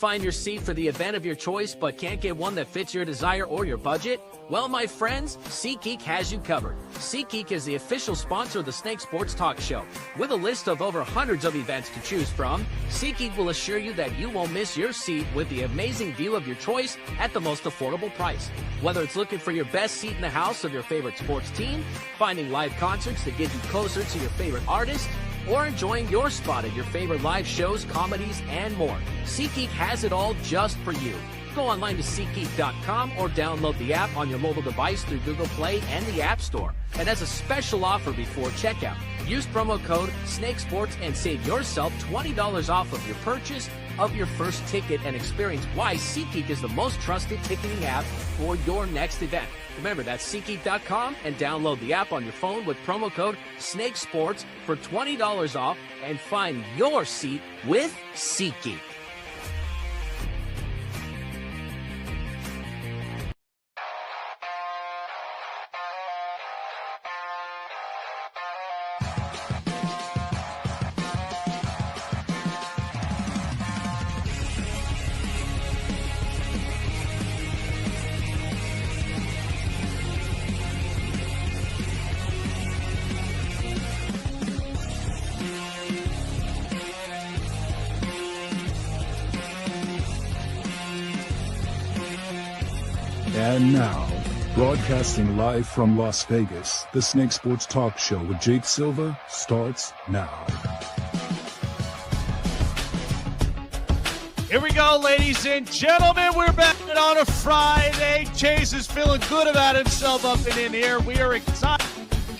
find your seat for the event of your choice but can't get one that fits your desire or your budget? Well, my friends, SeatGeek has you covered. SeatGeek is the official sponsor of the Snake Sports Talk Show. With a list of over hundreds of events to choose from, SeatGeek will assure you that you won't miss your seat with the amazing view of your choice at the most affordable price. Whether it's looking for your best seat in the house of your favorite sports team, finding live concerts that get you closer to your favorite artist, or enjoying your spot at your favorite live shows, comedies, and more, SeatGeek has it all just for you. Go online to SeatGeek.com or download the app on your mobile device through Google Play and the App Store. And as a special offer before checkout, use promo code SNAKESPORTS and save yourself $20 off of your purchase of your first ticket and experience why SeatGeek is the most trusted ticketing app for your next event. Remember, that's SeatGeek.com and download the app on your phone with promo code SNAKESPORTS for $20 off and find your seat with SeatGeek. And now, broadcasting live from Las Vegas, the Snake Sports Talk Show with Jake Silva starts now. Here we go, ladies and gentlemen. We're back on a Friday. Chase is feeling good about himself up and in here. We are excited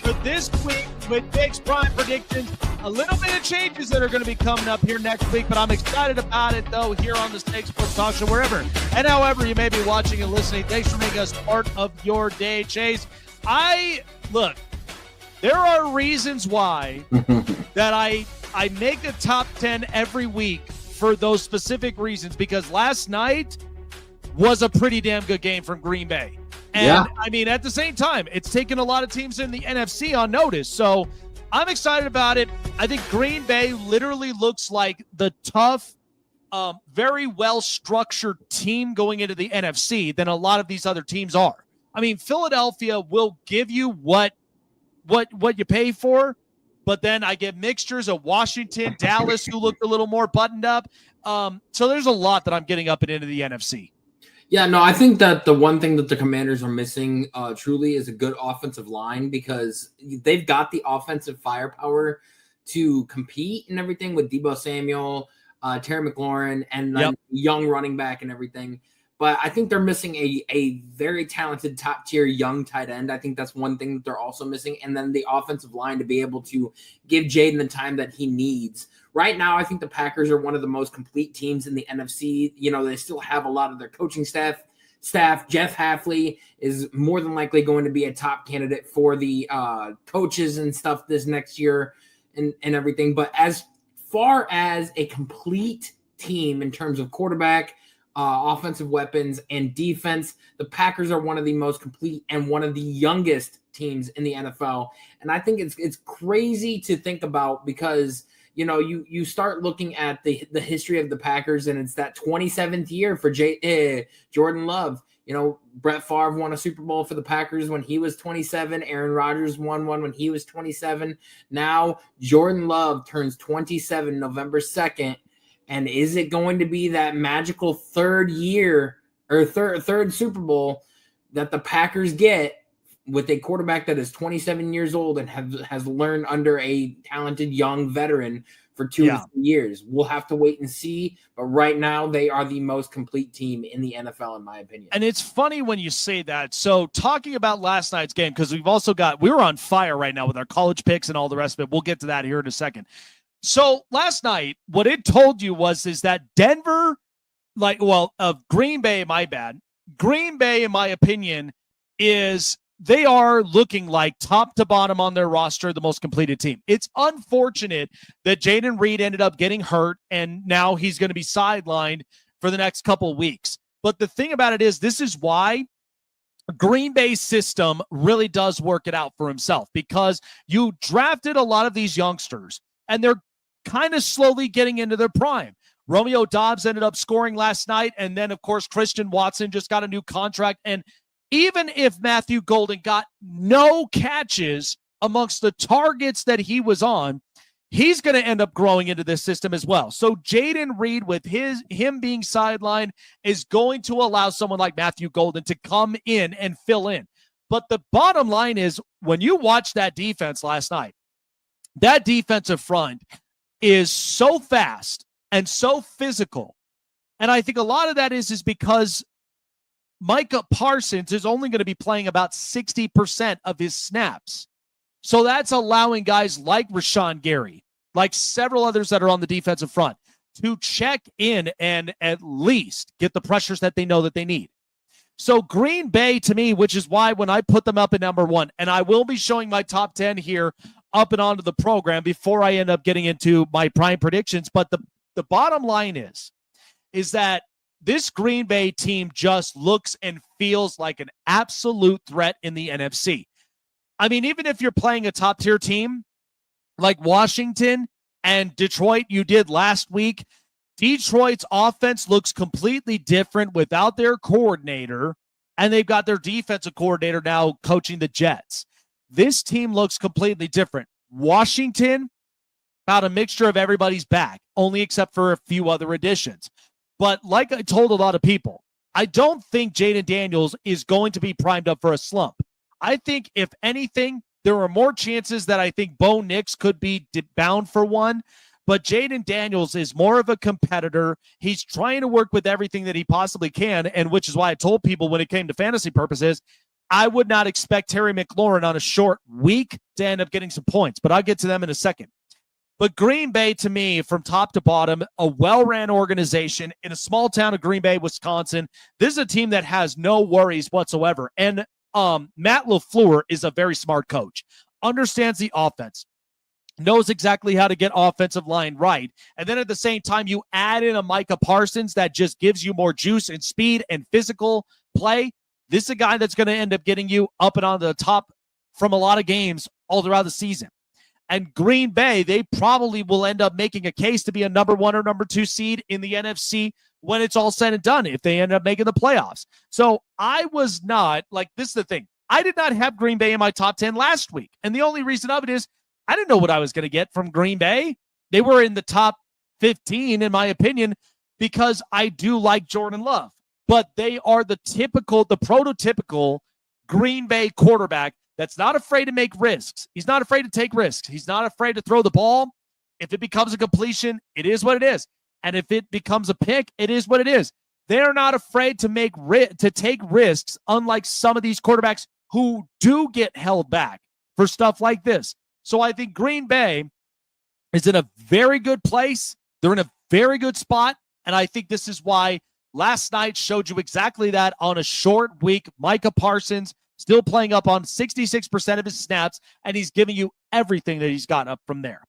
for this week with Jake's Prime Predictions. A little bit of changes that are going to be coming up here next week, but I'm excited about it, though, here on the Snake Sports Talk Show, wherever and however you may be watching and listening. Thanks for making us part of your day, Chase. Look, there are reasons why that I make the top 10 every week for those specific reasons, because last night was a pretty damn good game from Green Bay. And, yeah. I mean, at the same time, it's taken a lot of teams in the NFC on notice, so I'm excited about it. I think Green Bay literally looks like the tough, very well-structured team going into the NFC than a lot of these other teams are. I mean, Philadelphia will give you what you pay for, but then I get mixtures of Washington, Dallas, who looked a little more buttoned up. So there's a lot that I'm getting up and into the NFC. Yeah, no, I think that the one thing that the Commanders are missing truly is a good offensive line, because they've got the offensive firepower to compete and everything with Deebo Samuel, Terry McLaurin, and then young running back and everything. But I think they're missing a very talented top-tier young tight end. I think that's one thing that they're also missing. And then the offensive line to be able to give Jaden the time that he needs. Right now, I think the Packers are one of the most complete teams in the NFC. You know, they still have a lot of their coaching staff. Jeff Hafley is more than likely going to be a top candidate for the coaches and stuff this next year and everything. But as far as a complete team in terms of quarterback, offensive weapons, and defense, the Packers are one of the most complete and one of the youngest teams in the NFL. And I think it's crazy to think about, because – you know, you start looking at the history of the Packers, and it's that 27th year for Jordan Love. You know, Brett Favre won a Super Bowl for the Packers when he was 27. Aaron Rodgers won one when he was 27. Now Jordan Love turns 27 November 2nd. And is it going to be that magical third year or third Super Bowl that the Packers get with a quarterback that is 27 years old and has learned under a talented young veteran for 2 or 3 years? We'll have to wait and see. But right now, they are the most complete team in the NFL, in my opinion. And it's funny when you say that. So talking about last night's game, because we're on fire right now with our college picks and all the rest of it. We'll get to that here in a second. So last night, what it told you is that Denver, Green Bay, my bad. Green Bay, in my opinion, they are looking like top to bottom on their roster, the most completed team. It's unfortunate that Jaden Reed ended up getting hurt, and now he's going to be sidelined for the next couple of weeks. But the thing about it is, this is why Green Bay's system really does work it out for himself, because you drafted a lot of these youngsters, and they're kind of slowly getting into their prime. Romeo Dobbs ended up scoring last night. And then, of course, Christian Watson just got a new contract. And even if Matthew Golden got no catches amongst the targets that he was on, he's going to end up growing into this system as well. So Jayden Reed, with him being sidelined, is going to allow someone like Matthew Golden to come in and fill in. But the bottom line is, when you watch that defense last night, that defensive front is so fast and so physical. And I think a lot of that is because Micah Parsons is only going to be playing about 60% of his snaps. So that's allowing guys like Rashawn Gary, like several others that are on the defensive front, to check in and at least get the pressures that they know that they need. So Green Bay, to me, which is why when I put them up at number 1, and I will be showing my top 10 here up and onto the program before I end up getting into my prime predictions. But the bottom line is that this Green Bay team just looks and feels like an absolute threat in the NFC. I mean, even if you're playing a top-tier team like Washington and Detroit, you did last week, Detroit's offense looks completely different without their coordinator, and they've got their defensive coordinator now coaching the Jets. This team looks completely different. Washington, about a mixture of everybody's back, only except for a few other additions. But like I told a lot of people, I don't think Jayden Daniels is going to be primed up for a slump. I think, if anything, there are more chances that I think Bo Nix could be bound for one. But Jayden Daniels is more of a competitor. He's trying to work with everything that he possibly can, and which is why I told people when it came to fantasy purposes, I would not expect Terry McLaurin on a short week to end up getting some points. But I'll get to them in a second. But Green Bay, to me, from top to bottom, a well-ran organization in a small town of Green Bay, Wisconsin. This is a team that has no worries whatsoever. And Matt LaFleur is a very smart coach, understands the offense, knows exactly how to get offensive line right. And then at the same time, you add in a Micah Parsons that just gives you more juice and speed and physical play. This is a guy that's going to end up getting you up and on the top from a lot of games all throughout the season. And Green Bay, they probably will end up making a case to be a number 1 or number 2 seed in the NFC when it's all said and done, if they end up making the playoffs. So I was not, like, this is the thing. I did not have Green Bay in my top 10 last week. And the only reason of it is I didn't know what I was going to get from Green Bay. They were in the top 15, in my opinion, because I do like Jordan Love. But they are the prototypical Green Bay quarterback that's not afraid to make risks. He's not afraid to take risks. He's not afraid to throw the ball. If it becomes a completion, it is what it is. And if it becomes a pick, it is what it is. They're not afraid to take risks, unlike some of these quarterbacks who do get held back for stuff like this. So I think Green Bay is in a very good place. They're in a very good spot. And I think this is why last night showed you exactly that on a short week. Micah Parsons still playing up on 66% of his snaps, and he's giving you everything that he's got up from there.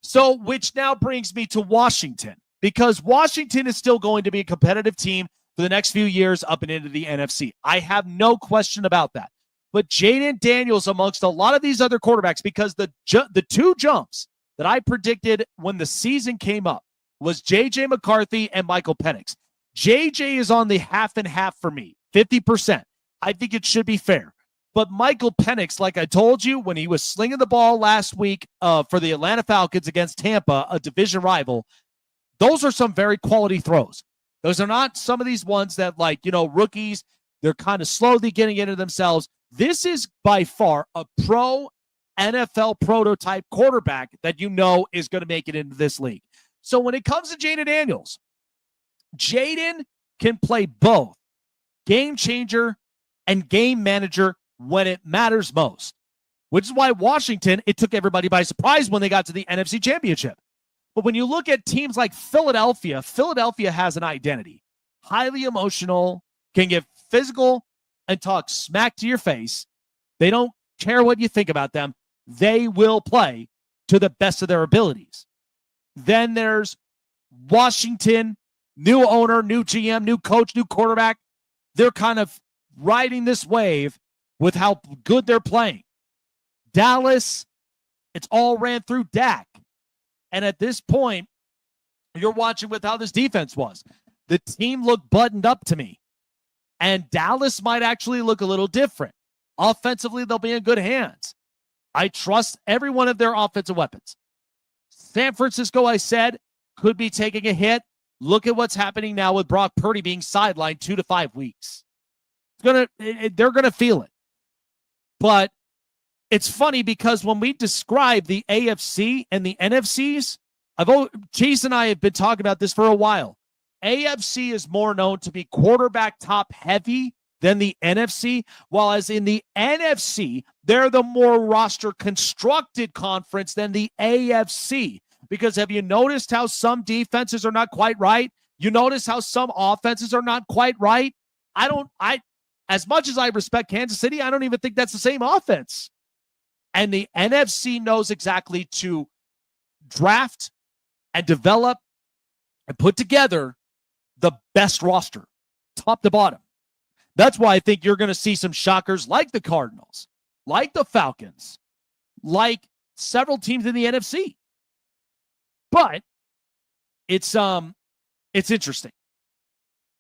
So, which now brings me to Washington, because Washington is still going to be a competitive team for the next few years up and into the NFC. I have no question about that. But Jayden Daniels, amongst a lot of these other quarterbacks, because the 2 jumps that I predicted when the season came up was J.J. McCarthy and Michael Penix. J.J. is on the half and half for me, 50%. I think it should be fair. But Michael Penix, like I told you, when he was slinging the ball last week for the Atlanta Falcons against Tampa, a division rival, those are some very quality throws. Those are not some of these ones that, like, rookies, they're kind of slowly getting into themselves. This is by far a pro NFL prototype quarterback that is going to make it into this league. So when it comes to Jayden Daniels, Jayden can play both game changer and game manager when it matters most, which is why Washington, it took everybody by surprise when they got to the NFC Championship. But when you look at teams like Philadelphia, Philadelphia has an identity. Highly emotional, can get physical and talk smack to your face. They don't care what you think about them. They will play to the best of their abilities. Then there's Washington, new owner, new GM, new coach, new quarterback. They're kind of riding this wave with how good they're playing. Dallas, it's all ran through Dak. And at this point, you're watching with how this defense was. The team looked buttoned up to me. And Dallas might actually look a little different. Offensively, they'll be in good hands. I trust every one of their offensive weapons. San Francisco, I said, could be taking a hit. Look at what's happening now with Brock Purdy being sidelined 2 to 5 weeks. They're going to feel it. But it's funny because when we describe the AFC and the NFCs, Chase and I have been talking about this for a while. AFC is more known to be quarterback top heavy than the NFC, while as in the NFC, they're the more roster constructed conference than the AFC. Because have you noticed how some defenses are not quite right? You notice how some offenses are not quite right? As much as I respect Kansas City, I don't even think that's the same offense. And the NFC knows exactly to draft and develop and put together the best roster, top to bottom. That's why I think you're going to see some shockers like the Cardinals, like the Falcons, like several teams in the NFC. But it's interesting.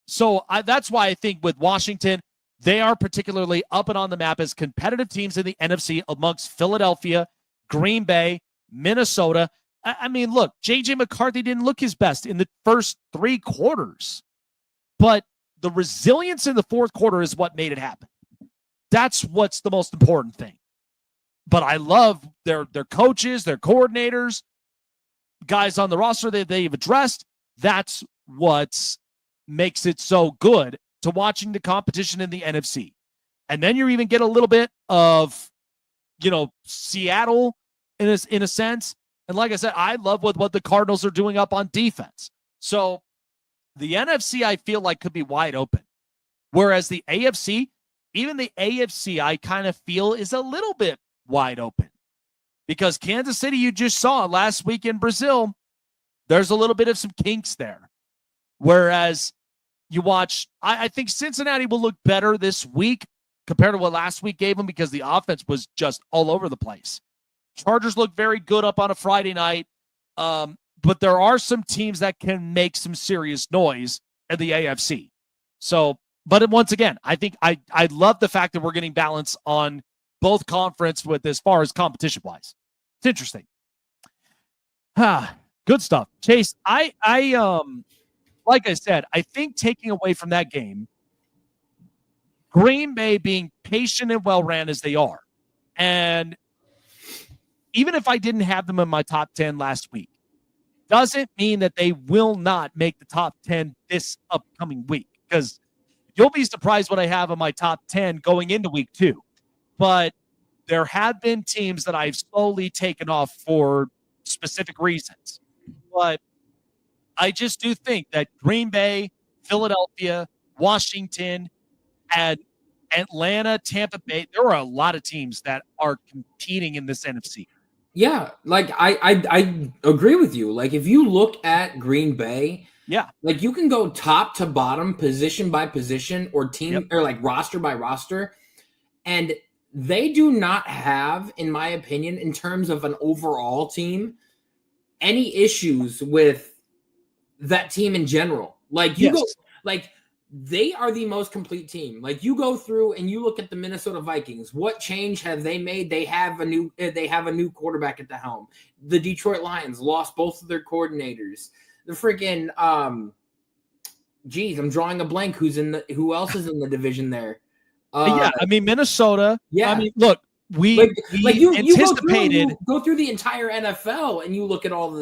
So that's why I think with Washington, they are particularly up and on the map as competitive teams in the NFC amongst Philadelphia, Green Bay, Minnesota. I mean, look, J.J. McCarthy didn't look his best in the first 3 quarters, but the resilience in the fourth quarter is what made it happen. That's what's the most important thing. But I love their coaches, their coordinators, guys on the roster that they've addressed. That's what makes it so good to watching the competition in the NFC. And then you even get a little bit of, Seattle in a sense. And like I said, I love what the Cardinals are doing up on defense. So the NFC, I feel like, could be wide open. Whereas the AFC, even the AFC, I kind of feel is a little bit wide open. Because Kansas City, you just saw last week in Brazil, there's a little bit of some kinks there. Whereas you watch, I think Cincinnati will look better this week compared to what last week gave them because the offense was just all over the place. Chargers look very good up on a Friday night, but there are some teams that can make some serious noise in the AFC. So, but once again, I think I love the fact that we're getting balance on both conference with as far as competition-wise. It's interesting. Good stuff. Chase, I like I said, I think taking away from that game, Green Bay being patient and well-ran as they are, and even if I didn't have them in my top 10 last week, doesn't mean that they will not make the top 10 this upcoming week, because you'll be surprised what I have in my top 10 going into week 2. But there have been teams that I've slowly taken off for specific reasons. But I just do think that Green Bay, Philadelphia, Washington, and Atlanta, Tampa Bay, there are a lot of teams that are competing in this NFC. Yeah, like I agree with you. Like if you look at Green Bay, yeah, like you can go top to bottom, position by position, or team or like roster by roster, and they do not have, in my opinion, in terms of an overall team, any issues with that team in general. Like you go, like they are the most complete team. Like you go through and you look at the Minnesota Vikings. What change have they made? They have a new quarterback at the helm. The Detroit Lions lost both of their coordinators. The freaking I'm drawing a blank. Who else is in the division there? I mean Minnesota. Yeah, I mean, look, we anticipated go through the entire NFL and you look at all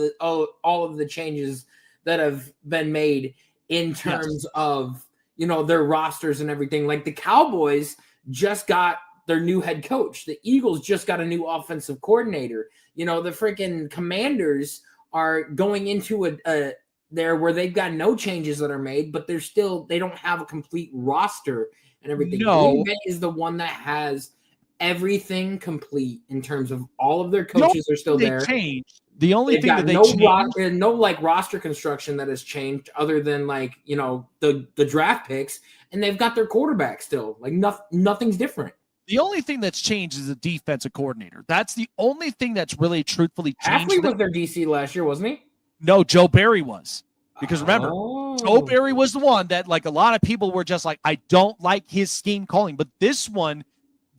of the changes that have been made in terms of their rosters and everything. Like the Cowboys just got their new head coach. The Eagles just got a new offensive coordinator. The freaking Commanders are going into a there where they've got no changes that are made, but they don't have a complete roster and everything. No. Green Bay is the one that has everything complete in terms of all of their coaches are still there. Changed. The only thing that they changed, no like roster construction that has changed other than like the draft picks, and they've got their quarterback still. Like nothing's different. The only thing that's changed is the defensive coordinator. That's the only thing that's really truthfully changed. Hafley was their DC last year, wasn't he? No, Joe Barry was. Because remember, Oh. Joe Barry was the one that, like, a lot of people were just like, I don't like his scheme calling. But this one,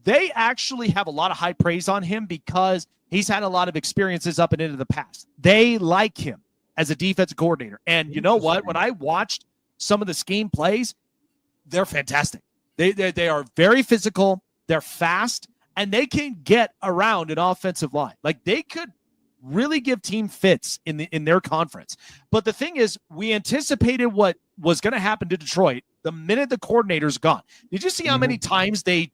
they actually have a lot of high praise on him because he's had a lot of experiences up and into the past. They like him as a defensive coordinator. And you know what? When I watched some of the scheme plays, they're fantastic. They are very physical. They're fast, and they can get around an offensive line. Like, they could really give team fits in their conference. But the thing is, we anticipated what was going to happen to Detroit the minute the coordinator's gone. Did you see how many times they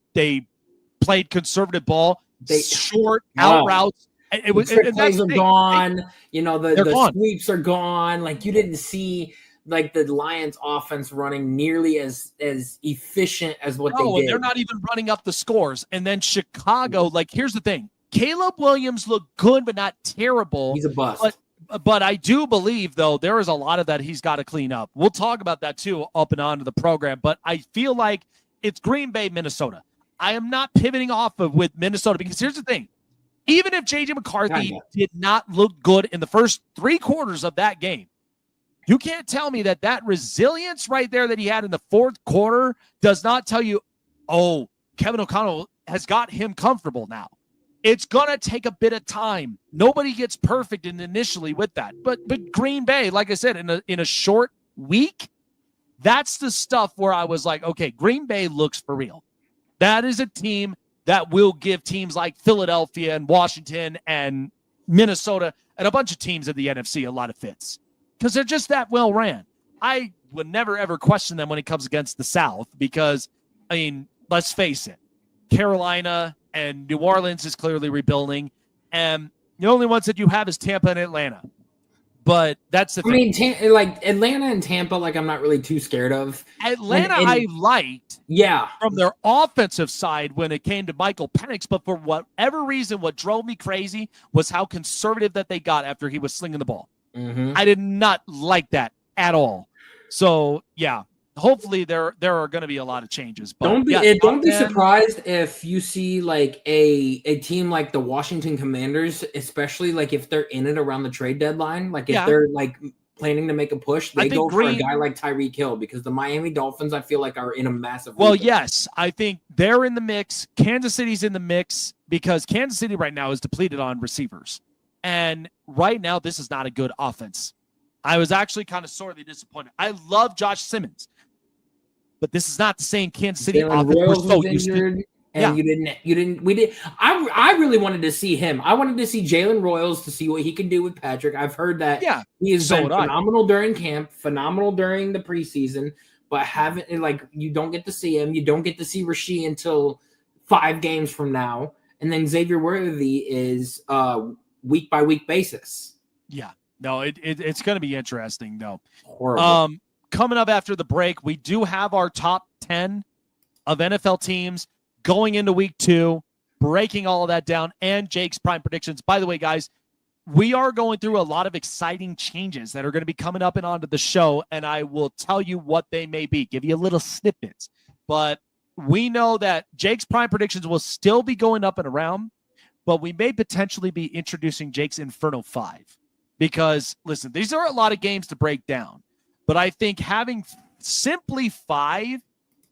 played conservative ball, short out routes? It was trick plays are gone. You know, the sweeps are gone. Like, you didn't see like the Lions offense running nearly as efficient as what they did. They're not even running up the scores. And then Chicago, like, here's the thing. Caleb Williams looked good, but not terrible. He's a bust. But I do believe, though, there is a lot of that he's got to clean up. We'll talk about that, too, up and on to the program. But I feel like it's Green Bay, Minnesota. I am not pivoting off of with Minnesota because here's the thing. Even if J.J. McCarthy did not look good in the first 3 quarters of that game, you can't tell me that resilience right there that he had in the 4th quarter does not tell you, oh, Kevin O'Connell has got him comfortable now. It's going to take a bit of time. Nobody gets perfect initially with that. But Green Bay, like I said, in a short week, that's the stuff where I was like, okay, Green Bay looks for real. That is a team that will give teams like Philadelphia and Washington and Minnesota and a bunch of teams in the NFC a lot of fits because they're just that well ran. I would never, ever question them when it comes against the South because, I mean, let's face it, Carolina and New Orleans is clearly rebuilding, and the only ones that you have is Tampa and Atlanta. But that's the thing. I mean, like Atlanta and Tampa, like I'm not really too scared of. Atlanta, I liked, from their offensive side when it came to Michael Penix, but for whatever reason, what drove me crazy was how conservative that they got after he was slinging the ball. Mm-hmm. I did not like that at all. So yeah. Hopefully there are going to be a lot of changes. But don't be surprised if you see like a team like the Washington Commanders, especially like if they're in it around the trade deadline, like if they're like planning to make a push, they go for a guy like Tyreek Hill because the Miami Dolphins, I feel like, are in a massive. Well, yes, I think they're in the mix. Kansas City's in the mix because Kansas City right now is depleted on receivers, and right now this is not a good offense. I was actually kind of sorely disappointed. I love Josh Simmons. But this is not the same Kansas City offense we're so used to. And I really wanted to see him. I wanted to see Jalen Royals to see what he can do with Patrick. I've heard that he has been phenomenal during camp, phenomenal during the preseason, but you don't get to see him. You don't get to see Rasheed until 5 games from now. And then Xavier Worthy is week by week basis. Yeah. No, it's going to be interesting though. Horrible. Coming up after the break, we do have our top 10 of NFL teams going into week 2, breaking all of that down, and Jake's prime predictions. By the way, guys, we are going through a lot of exciting changes that are going to be coming up and onto the show, and I will tell you what they may be, give you a little snippets. But we know that Jake's prime predictions will still be going up and around, but we may potentially be introducing Jake's Inferno 5. Because, listen, these are a lot of games to break down. But I think having simply 5,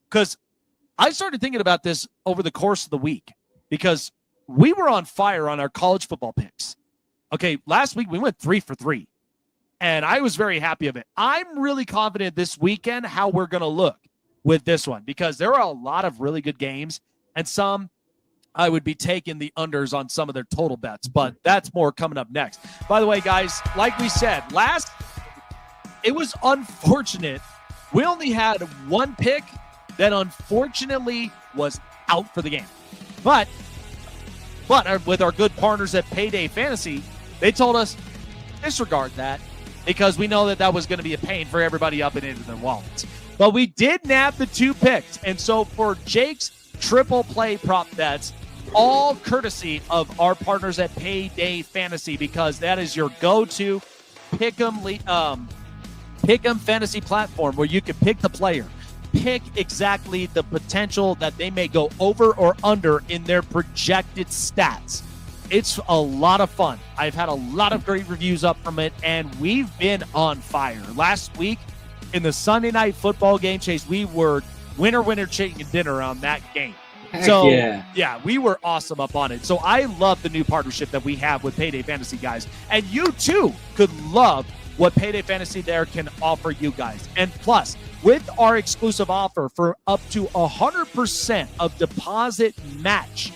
because I started thinking about this over the course of the week because we were on fire on our college football picks. Okay, last week we went 3 for 3, and I was very happy of it. I'm really confident this weekend how we're going to look with this one because there are a lot of really good games, and some I would be taking the unders on some of their total bets, but that's more coming up next. By the way, guys, like we said, it was unfortunate. We only had 1 pick that unfortunately was out for the game. But with our good partners at Payday Fantasy, they told us disregard that because we know that was going to be a pain for everybody up and into their wallets. But we did nab the 2 picks. And so for Jake's triple play prop bets, all courtesy of our partners at Payday Fantasy because that is your go-to pick'em fantasy platform where you can pick the player, pick exactly the potential that they may go over or under in their projected stats. It's a lot of fun. I've had a lot of great reviews up from it, and we've been on fire. Last week in the Sunday night football game, Chase, we were winner chicken dinner on that game. So, yeah, we were awesome up on it. So I love the new partnership that we have with Payday Fantasy, guys. And you, too, could love what Payday Fantasy there can offer you guys. And plus, with our exclusive offer for up to 100% of deposit match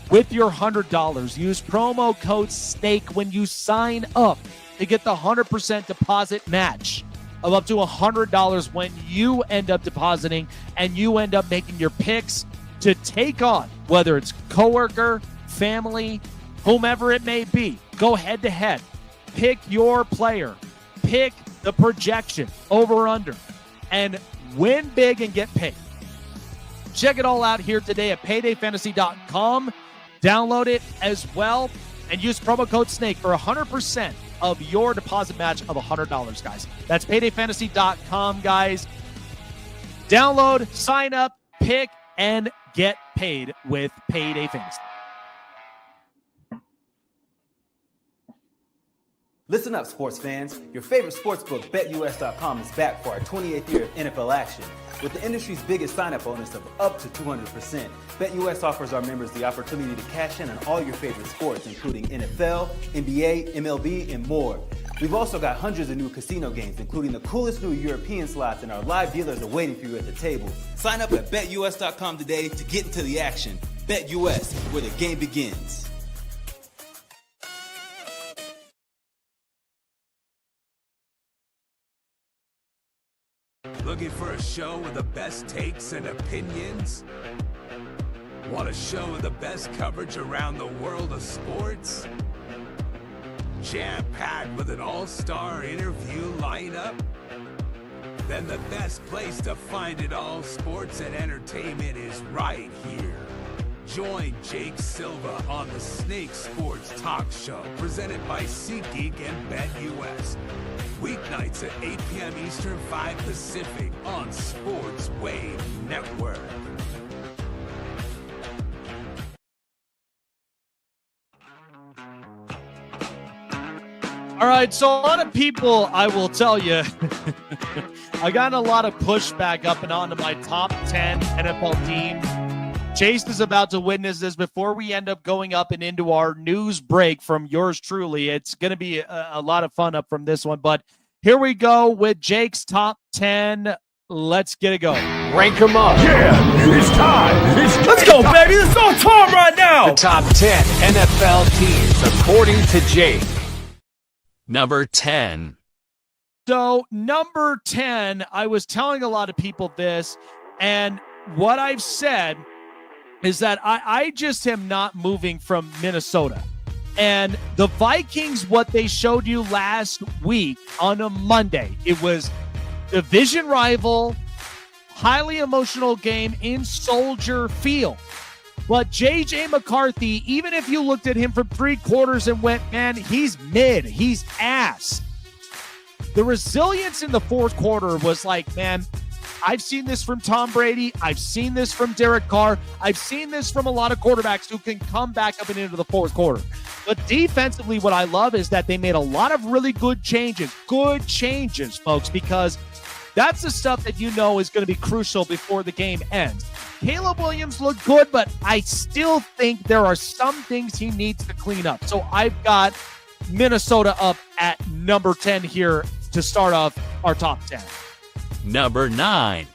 with your $100, use promo code SNAKE when you sign up to get the 100% deposit match of up to $100 when you end up depositing and you end up making your picks to take on, whether it's coworker, family, whomever it may be. Go head to head. Pick your player. Pick the projection over under and win big and get paid. Check it all out here today at paydayfantasy.com. Download it as well and use promo code SNAKE for 100% of your deposit match of $100, guys. That's paydayfantasy.com, guys. Download, sign up, pick, and get paid with Payday Fantasy. Listen up, sports fans. Your favorite sportsbook, BetUS.com, is back for our 28th year of NFL action. With the industry's biggest sign-up bonus of up to 200%, BetUS offers our members the opportunity to cash in on all your favorite sports, including NFL, NBA, MLB, and more. We've also got hundreds of new casino games, including the coolest new European slots, and our live dealers are waiting for you at the table. Sign up at BetUS.com today to get into the action. BetUS, where the game begins. Looking for a show with the best takes and opinions? Want a show with the best coverage around the world of sports? Jam-packed with an all-star interview lineup? Then the best place to find it all, sports and entertainment, is right here. Join Jake Silva on the Snake Sports Talk Show, presented by SeatGeek and BetUS. Weeknights at 8 p.m. Eastern, 5 Pacific on Sports Wave Network. All right, so a lot of people, I will tell you, I got a lot of pushback up and onto my top 10 NFL team. Chase is about to witness this before we end up going up and into our news break from yours truly. It's going to be a lot of fun up from this one, but here we go with Jake's top 10. Let's get it going. Rank them up. Yeah, it's time. Let's go, baby. It's on time right now. The top 10 NFL teams according to Jake. Number 10. So number 10, I was telling a lot of people this, and what I've said is that I just am not moving from Minnesota. And the Vikings, what they showed you last week on a Monday, it was division rival, highly emotional game in Soldier Field. But J.J. McCarthy, even if you looked at him from 3 quarters and went, man, he's mid, he's ass. The resilience in the fourth quarter was like, man, I've seen this from Tom Brady. I've seen this from Derek Carr. I've seen this from a lot of quarterbacks who can come back up and into the fourth quarter. But defensively, what I love is that they made a lot of really good changes, folks, because that's the stuff that you know is going to be crucial before the game ends. Caleb Williams looked good, but I still think there are some things he needs to clean up. So I've got Minnesota up at number 10 here to start off our top 10. Number 9.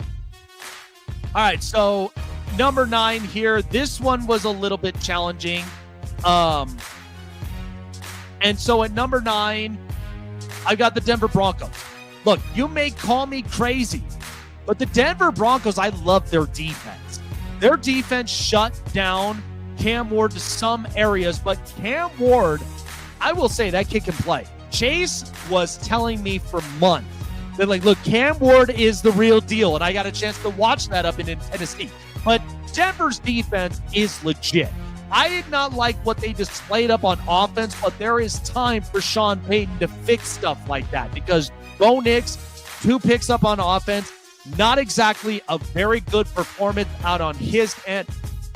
All right, so number 9 here. This one was a little bit challenging. And so at number 9, I got the Denver Broncos. Look, you may call me crazy, but the Denver Broncos, I love their defense. Their defense shut down Cam Ward to some areas, but Cam Ward, I will say that kid can play. Chase was telling me for months that, like, look, Cam Ward is the real deal, and I got a chance to watch that up in Tennessee. But Denver's defense is legit. I did not like what they displayed up on offense, but there is time for Sean Payton to fix stuff like that because Bo Nix, 2 picks up on offense, not exactly a very good performance out on his end.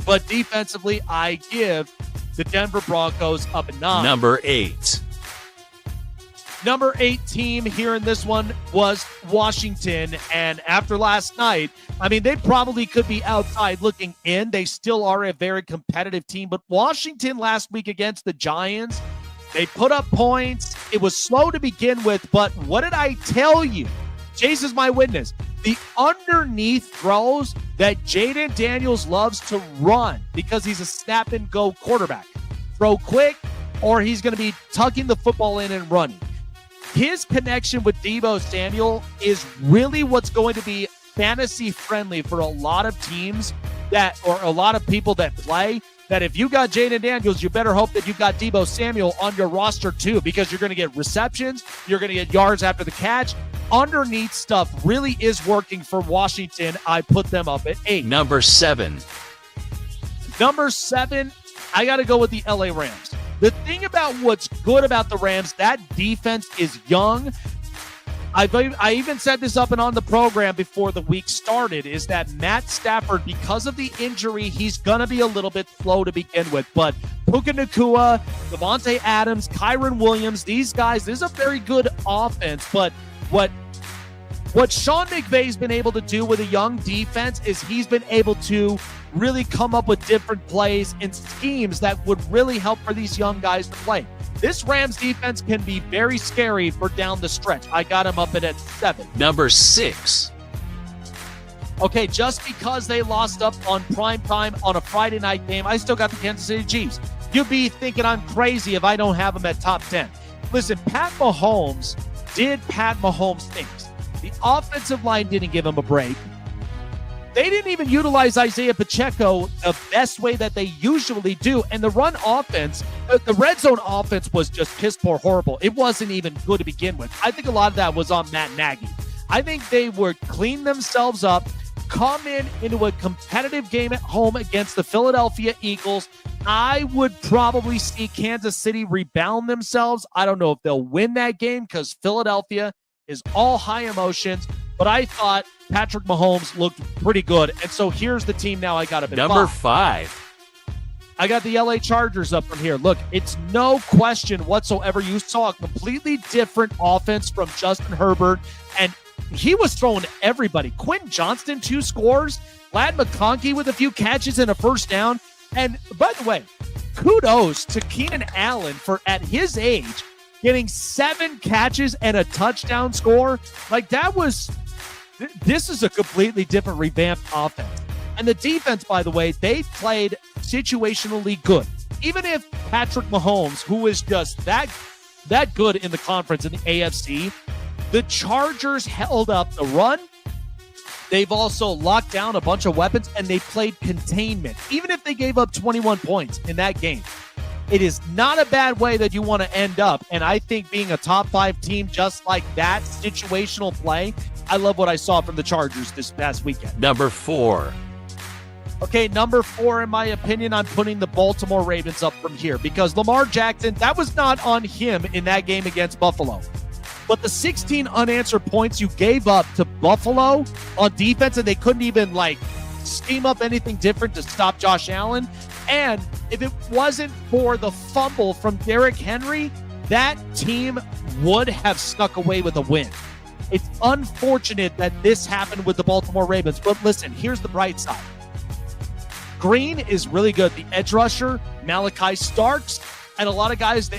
But defensively, I give the Denver Broncos up at 9. Number 8. Number 8 team here in this one was Washington. And after last night, I mean, they probably could be outside looking in. They still are a very competitive team. But Washington last week against the Giants, they put up points. It was slow to begin with. But what did I tell you? Chase is my witness. The underneath throws that Jaden Daniels loves to run because he's a snap-and-go quarterback. Throw quick, or he's going to be tucking the football in and running. His connection with Deebo Samuel is really what's going to be fantasy friendly for a lot of teams or a lot of people that play. That if you got Jaden Daniels, you better hope that you got Deebo Samuel on your roster too, because you're going to get receptions, you're going to get yards after the catch. Underneath stuff really is working for Washington. I put them up at 8. Number 7. Number 7, I got to go with the LA Rams. The thing about what's good about the Rams, that defense is young. I even said this up and on the program before the week started, is that Matt Stafford, because of the injury, he's going to be a little bit slow to begin with. But Puka Nacua, Devontae Adams, Kyron Williams, these guys, this is a very good offense. But what Sean McVay's been able to do with a young defense is he's been able to really come up with different plays and schemes that would really help for these young guys to play. This Rams defense can be very scary for down the stretch. I got him up at 7. Number 6. Okay, just because they lost up on prime time on a Friday night game, I still got the Kansas City Chiefs. You'd be thinking I'm crazy if I don't have them at top 10. Listen, Pat Mahomes did Pat Mahomes things. The offensive line didn't give him a break. They didn't even utilize Isaiah Pacheco the best way that they usually do. And the run offense, the red zone offense was just piss poor horrible. It wasn't even good to begin with. I think a lot of that was on Matt Nagy. I think they would clean themselves up, come into a competitive game at home against the Philadelphia Eagles. I would probably see Kansas City rebound themselves. I don't know if they'll win that game because Philadelphia is all high emotions. But I thought Patrick Mahomes looked pretty good. And so here's the team now I got up at Number 5. I got the LA Chargers up from here. Look, it's no question whatsoever. You saw a completely different offense from Justin Herbert, and he was throwing to everybody. Quentin Johnston, 2 scores. Ladd McConkey with a few catches and a first down. And by the way, kudos to Keenan Allen for, at his age, getting 7 catches and a touchdown score. Like, this is a completely different revamped offense. And the defense, by the way, they played situationally good. Even if Patrick Mahomes, who is just that good in the conference in the AFC, the Chargers held up the run. They've also locked down a bunch of weapons, and they played containment. Even if they gave up 21 points in that game, it is not a bad way that you want to end up. And I think being a top 5 team just like that, situational play, I love what I saw from the Chargers this past weekend. Number 4. Okay, number 4, in my opinion, I'm putting the Baltimore Ravens up from here because Lamar Jackson, that was not on him in that game against Buffalo. But the 16 unanswered points you gave up to Buffalo on defense, and they couldn't even scheme up anything different to stop Josh Allen. And if it wasn't for the fumble from Derrick Henry, that team would have snuck away with a win. It's unfortunate that this happened with the Baltimore Ravens. But listen, here's the bright side. Green is really good. The edge rusher, Malachi Starks, and a lot of guys,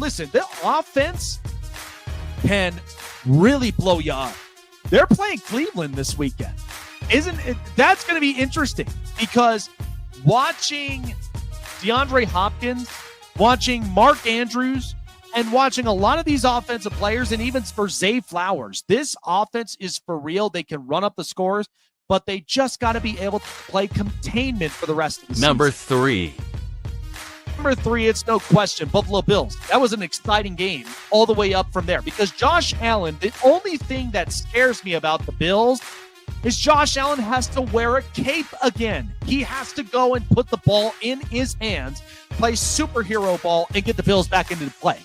listen, the offense can really blow you up. They're playing Cleveland this weekend. That's going to be interesting because watching DeAndre Hopkins, watching Mark Andrews, and watching a lot of these offensive players, and even for Zay Flowers, this offense is for real. They can run up the scores, but they just got to be able to play containment for the rest of the season. Number 3. Number 3, it's no question, Buffalo Bills. That was an exciting game all the way up from there because Josh Allen, the only thing that scares me about the Bills is Josh Allen has to wear a cape again. He has to go and put the ball in his hands, play superhero ball, and get the Bills back into the play.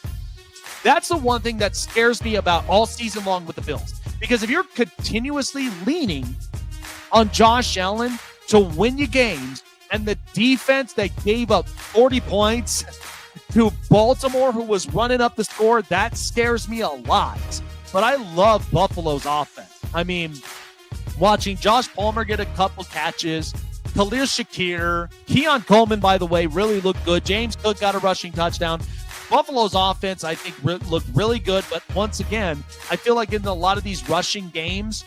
That's the one thing that scares me about all season long with the Bills. Because if you're continuously leaning on Josh Allen to win you games, and the defense that gave up 40 points to Baltimore, who was running up the score, that scares me a lot. But I love Buffalo's offense. I mean, watching Josh Palmer get a couple catches, Khalil Shakir, Keon Coleman, by the way, really looked good. James Cook got a rushing touchdown. Buffalo's offense, I think, looked really good. But once again, I feel like in a lot of these rushing games,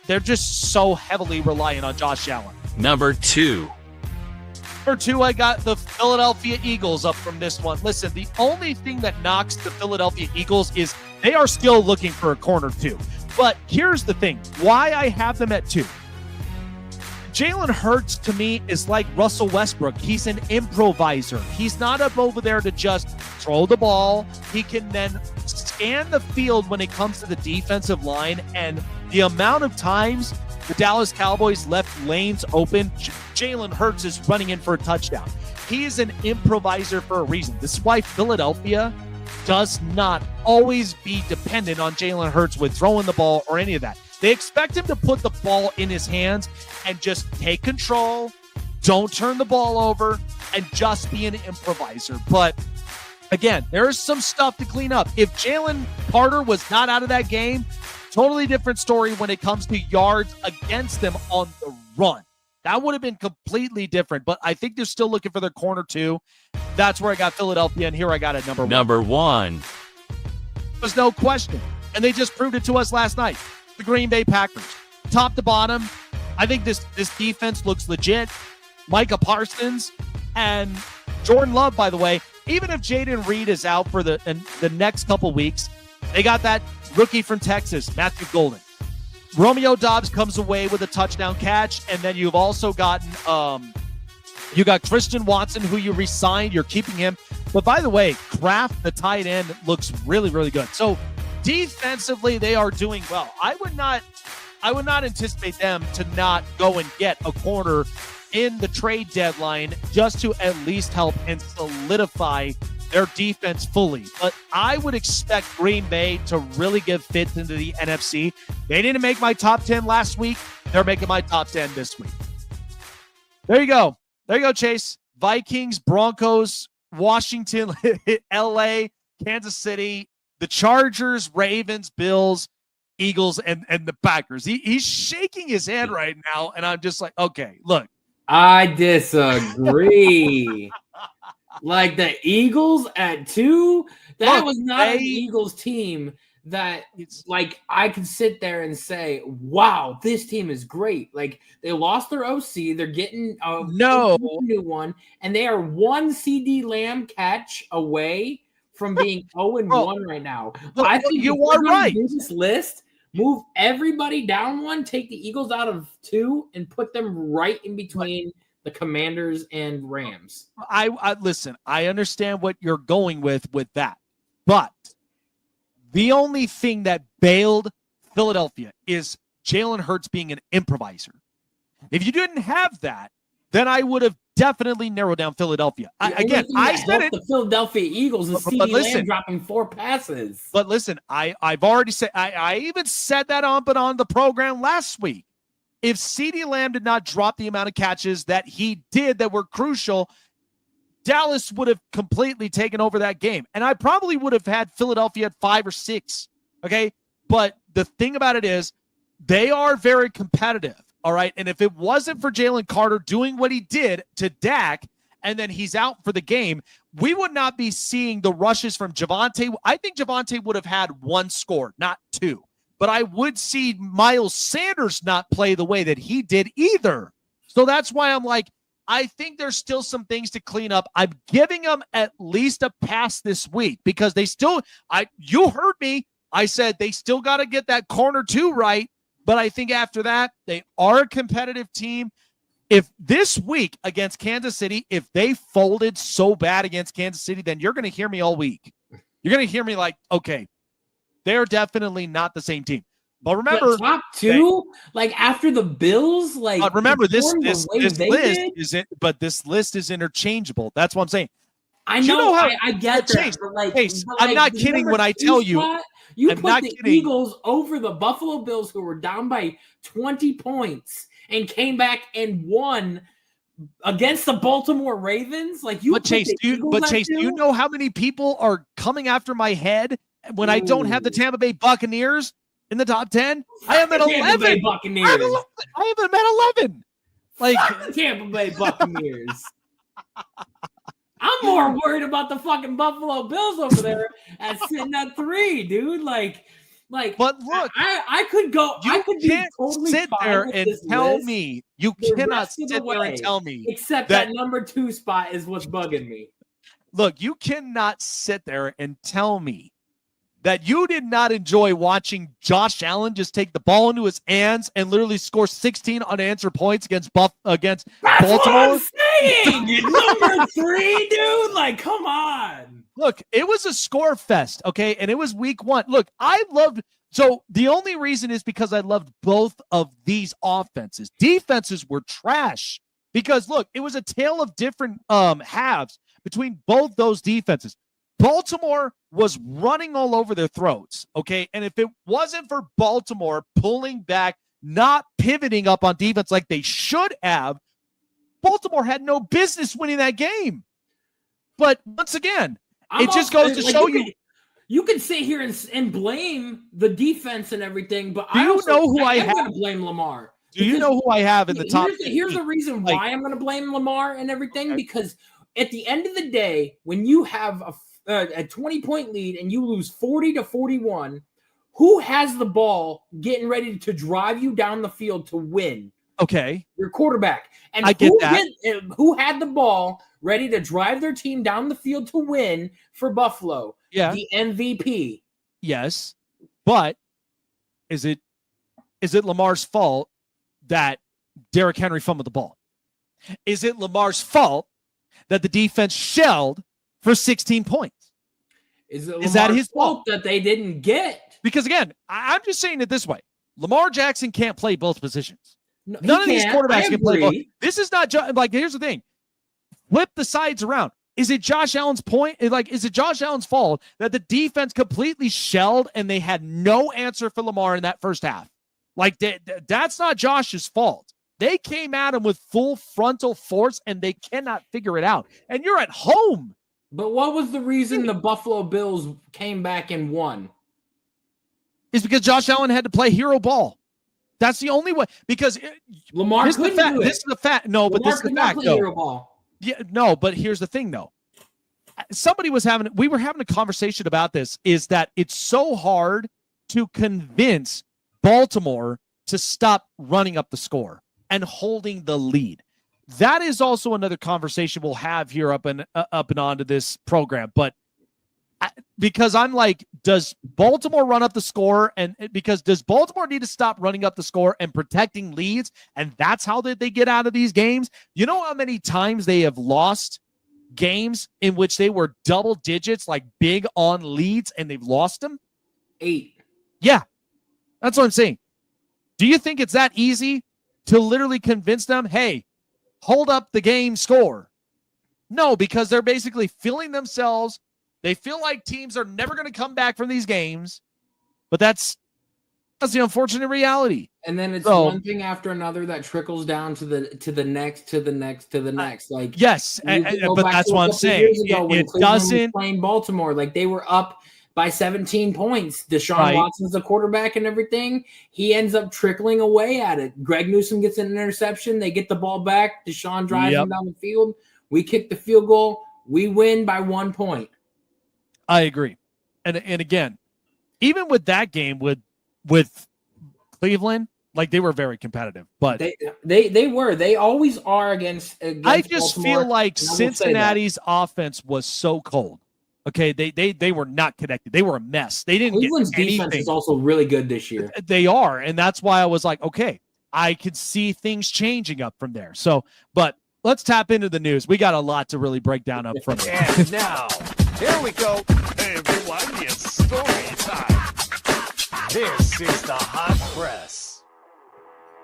they're just so heavily reliant on Josh Allen. Number 2. Number 2, I got the Philadelphia Eagles up from this one. Listen, the only thing that knocks the Philadelphia Eagles is they are still looking for a corner 2. But here's the thing. Why I have them at 2. Jalen Hurts, to me, is like Russell Westbrook. He's an improviser. He's not up over there to just throw the ball. He can then scan the field when it comes to the defensive line. And the amount of times the Dallas Cowboys left lanes open, Jalen Hurts is running in for a touchdown. He is an improviser for a reason. This is why Philadelphia does not always be dependent on Jalen Hurts with throwing the ball or any of that. They expect him to put the ball in his hands and just take control, don't turn the ball over, and just be an improviser. But again, there's some stuff to clean up. If Jalen Carter was not out of that game, totally different story when it comes to yards against them on the run. That would have been completely different, but I think they're still looking for their corner 2. That's where I got Philadelphia, and here I got it number 1. Number 1. There's no question, and they just proved it to us last night. The Green Bay Packers, top to bottom. I think this defense looks legit. Micah Parsons and Jordan Love, by the way, even if Jaden Reed is out for the next couple weeks, they got that rookie from Texas, Matthew Golden. Romeo Doubs comes away with a touchdown catch, and then you've also gotten you got Christian Watson, who you re-signed. You're keeping him. But by the way, Kraft, the tight end, looks really, really good. So defensively, they are doing well. I would not anticipate them to not go and get a corner in the trade deadline just to at least help and solidify their defense fully. But I would expect Green Bay to really get fit into the NFC. They didn't make my top 10 last week. They're making my top 10 this week. There you go. There you go, Chase. Vikings, Broncos, Washington, LA, Kansas City, the Chargers, Ravens, Bills, Eagles, and the Packers. He's shaking his head right now, and I'm just like, okay, look. I disagree. Like the Eagles at 2, that was not an Eagles team that it's like I could sit there and say, wow, this team is great. Like they lost their OC, they're getting a new one, and they are one CD Lamb catch away from being 0-1 right now. I think you are right. This list, move everybody down 1, take the Eagles out of 2, and put them right in between the Commanders and Rams. I listen, I understand what you're going with that. But the only thing that bailed Philadelphia is Jalen Hurts being an improviser. If you didn't have that, then I would have definitely narrowed down Philadelphia. I said it. The Philadelphia Eagles is CeeDee Lamb dropping 4 passes. But listen, I've already said, I even said that on the program last week. If CeeDee Lamb did not drop the amount of catches that he did that were crucial, Dallas would have completely taken over that game. And I probably would have had Philadelphia at 5 or 6. Okay. But the thing about it is they are very competitive. All right. And if it wasn't for Jalen Carter doing what he did to Dak, and then he's out for the game, we would not be seeing the rushes from Javonte. I think Javonte would have had 1 score, not 2. But I would see Miles Sanders not play the way that he did either. So that's why I'm like, I think there's still some things to clean up. I'm giving them at least a pass this week because they still, you heard me. I said they still got to get that corner 2 right. But I think after that, they are a competitive team. If this week against Kansas City, if they folded so bad against Kansas City, then you're going to hear me all week. You're going to hear me like, okay, they're definitely not the same team. But remember, top 2, like after the Bills, like remember this list is interchangeable. That's what I'm saying. I know I get that. I'm not kidding when I tell you. You put the Eagles over the Buffalo Bills, who were down by 20 points and came back and won against the Baltimore Ravens. Like you, But Chase, do you know how many people are coming after my head when I don't have the Tampa Bay Buccaneers in the top 10? I am at 11. Tampa Bay Buccaneers. I have them at 11. Like Fuck the Tampa Bay Buccaneers. I'm more worried about the fucking Buffalo Bills over there at sitting at 3, dude. But look, I could go. you I could be can't totally sit fine there with and this tell list me. You the cannot rest of the sit there way, and tell me. except that- that number 2 spot is what's bugging me. Look, you cannot sit there and tell me that you did not enjoy watching Josh Allen just take the ball into his hands and literally score 16 unanswered points against That's Baltimore. what I'm saying. Number 3, dude. Like, come on. Look, it was a score fest, okay? And it was week 1. Look, so the only reason is because I loved both of these offenses. Defenses were trash because, look, it was a tale of different halves between both those defenses. Baltimore was running all over their throats, okay? And if it wasn't for Baltimore pulling back, not pivoting up on defense like they should have, Baltimore had no business winning that game. But once again, it just goes to show you. You can sit here and blame the defense and everything, but Do you know who I am have? going to blame Lamar. Do you know who I have in the top? Here's the reason why I'm going to blame Lamar and everything, because at the end of the day, when you have a 20-point lead and you lose 40-41, who has the ball getting ready to drive you down the field to win? Okay. Your quarterback. And I get that. Who had the ball ready to drive their team down the field to win for Buffalo? Yeah. The MVP. Yes. But is it Lamar's fault that Derrick Henry fumbled the ball? Is it Lamar's fault that the defense shelled for 16 points? Is that his fault that they didn't get? Because again, I'm just saying it this way. Lamar Jackson can't play both positions. No, None of these quarterbacks can play both. agree. This is not here's the thing. Flip the sides around. Is it Josh Allen's point? Is it Josh Allen's fault that the defense completely shelled and they had no answer for Lamar in that first half? That's not Josh's fault. They came at him with full frontal force and they cannot figure it out. And you're at home. But what was the reason the Buffalo Bills came back and won? Is because Josh Allen had to play hero ball. That's the only way. Because Lamar couldn't do it. This is the fact. No, but this is the fact. Play hero ball. Yeah, no, but here's the thing, though. We were having a conversation about this, is that it's so hard to convince Baltimore to stop running up the score and holding the lead. That is also another conversation we'll have here up and onto this program. But because I'm like, does Baltimore run up the score? And because does Baltimore need to stop running up the score and protecting leads? And that's how they get out of these games. You know how many times they have lost games in which they were double digits, like big on leads, and they've lost them? 8. Yeah, that's what I'm saying. Do you think it's that easy to literally convince them, hey, hold up the game score? No, because they're basically feeling themselves. They feel like teams are never going to come back from these games, but that's the unfortunate reality. And then it's one thing after another that trickles down to the next. Like yes, but that's what I'm saying. It doesn't playing Baltimore, like they were up by 17 points. Deshaun Watson's the quarterback and everything. He ends up trickling away at it. Greg Newsome gets an interception. They get the ball back. Deshaun drives him down the field. We kick the field goal. We win by 1 point. I agree. And again, even with that game with Cleveland, like they were very competitive. But they were. They always are against I just Baltimore, feel like Cincinnati's offense was so cold. Okay, they were not connected. They were a mess. They didn't Cleveland's get anything. defense is also really good this year. They are, and that's why I was like, okay, I could see things changing up from there. So, but let's tap into the news. We got a lot to really break down up from there. And now, here we go. Hey everyone, it's story time. This is the hot press.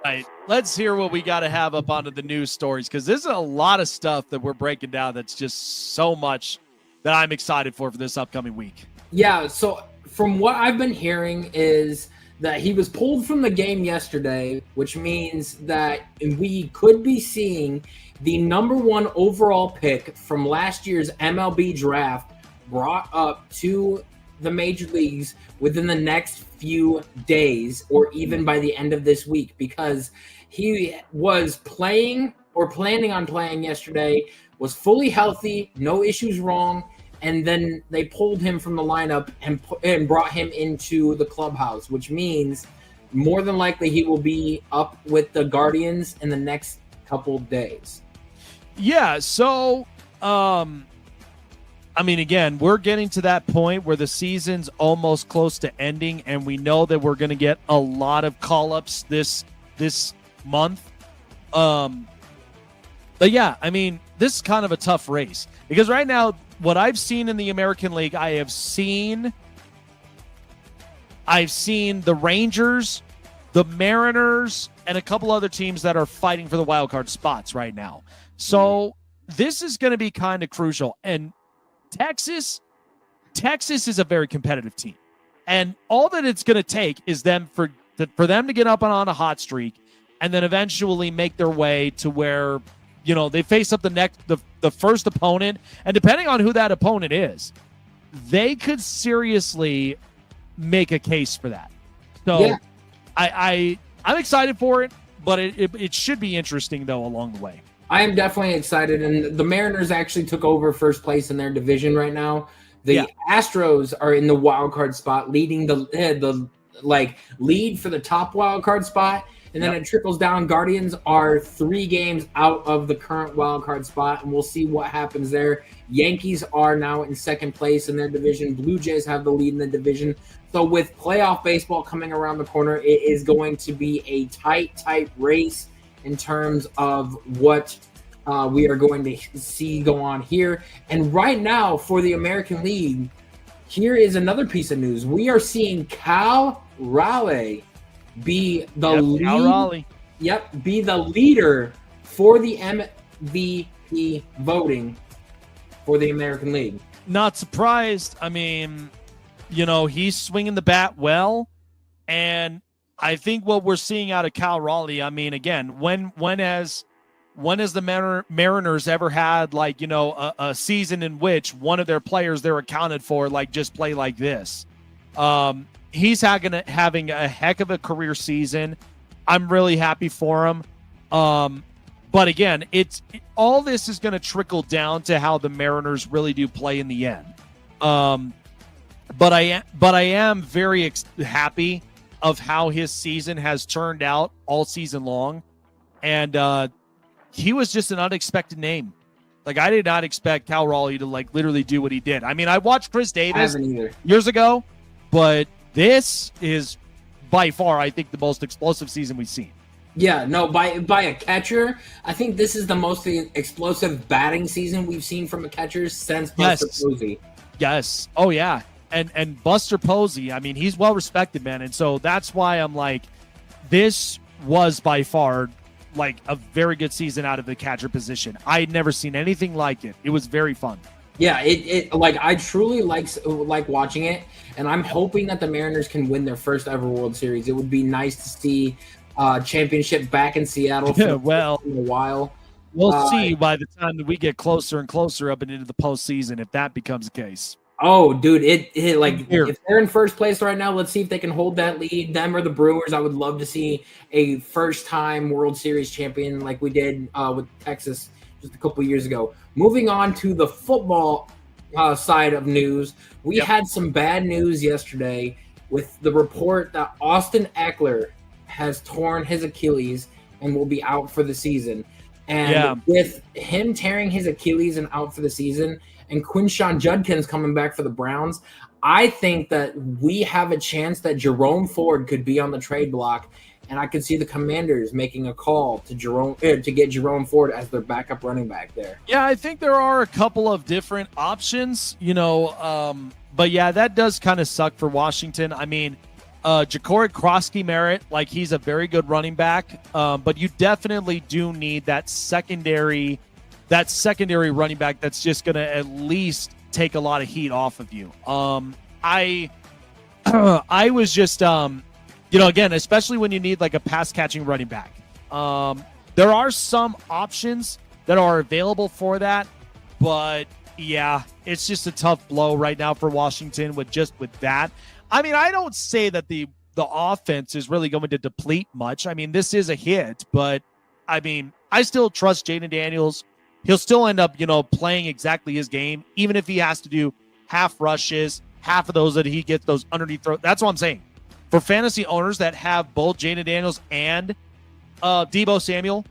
All right, let's hear what we got to have up onto the news stories, because there's a lot of stuff that we're breaking down that's just so much that I'm excited for this upcoming week. Yeah, so from what I've been hearing is that he was pulled from the game yesterday, which means that we could be seeing the number 1 overall pick from last year's MLB draft brought up to the major leagues within the next few days or even by the end of this week, because he was playing or planning on playing yesterday, was fully healthy, no issues wrong, and then they pulled him from the lineup and brought him into the clubhouse, which means more than likely he will be up with the Guardians in the next couple days. Yeah, so I mean, again, we're getting to that point where the season's almost close to ending, and we know that we're going to get a lot of call-ups this month. But yeah, I mean, this is kind of a tough race because right now, what I've seen in the American League, I've seen the Rangers, the Mariners, and a couple other teams that are fighting for the wild card spots right now. So this is going to be kind of crucial. And Texas is a very competitive team. And all that it's going to take is for them to get up and on a hot streak and then eventually make their way to where, you know, they face up the first opponent, and depending on who that opponent is, they could seriously make a case for that. So yeah. I'm excited for it, but it should be interesting though along the way. I am definitely excited, and the Mariners actually took over first place in their division right now. The Astros are in the wild card spot, leading the lead for the top wild card spot. And then it trickles down. Guardians are 3 games out of the current wild card spot, and we'll see what happens there. Yankees are now in second place in their division. Blue Jays have the lead in the division. So with playoff baseball coming around the corner, it is going to be a tight race in terms of what we are going to see go on here. And right now for the American League, here is another piece of news. We are seeing Cal Raleigh be the be the leader for the MVP voting for the American League. Not surprised. I mean, you know, he's swinging the bat well, and I think what we're seeing out of Cal Raleigh, I mean, again, when has the Mariners ever had, like, you know, a season in which one of their players they're accounted for like just play like this? He's having a heck of a career season. I'm really happy for him. But again, all this is going to trickle down to how the Mariners really do play in the end. But I am very happy of how his season has turned out all season long. And he was just an unexpected name. Like, I did not expect Cal Raleigh to like literally do what he did. I mean, I watched Chris Davis years ago, but this is by far, I think, the most explosive season we've seen. Yeah, no, by a catcher, I think this is the most explosive batting season we've seen from a catcher since Buster Posey. Yes. Oh, yeah. And Buster Posey, I mean, he's well respected, man. And so that's why I'm like, this was by far like a very good season out of the catcher position. I had never seen anything like it. It was very fun. Yeah, it like I truly like watching it, and I'm hoping that the Mariners can win their first ever World Series. It would be nice to see championship back in Seattle for in a while. We'll see by the time that we get closer and closer up and into the postseason if that becomes the case. Oh, dude, it like if they're in first place right now, let's see if they can hold that lead. Them or the Brewers. I would love to see a first-time World Series champion like we did with Texas just a couple years ago. Moving on to the football side of news, we had some bad news yesterday with the report that Austin Eckler has torn his Achilles and will be out for the season. And with him tearing his Achilles and out for the season, and Quinshon Judkins coming back for the Browns, I think that we have a chance that Jerome Ford could be on the trade block, and I could see the Commanders making a call to get Jerome Ford as their backup running back there. Yeah, I think there are a couple of different options, you know, but yeah, that does kind of suck for Washington. I mean, Ja'Cory Krosky-Merritt, like, he's a very good running back, but you definitely do need that secondary running back that's just going to at least take a lot of heat off of you. I was just again, especially when you need like a pass catching running back. There are some options that are available for that, but yeah, it's just a tough blow right now for Washington with that. I mean, I don't say that the offense is really going to deplete much. I mean, this is a hit, but I mean, I still trust Jaden Daniels. He'll still end up, playing exactly his game, even if he has to do half rushes, half of those that he gets those underneath throw. That's what I'm saying. For fantasy owners that have both Jaden Daniels and Deebo Samuel,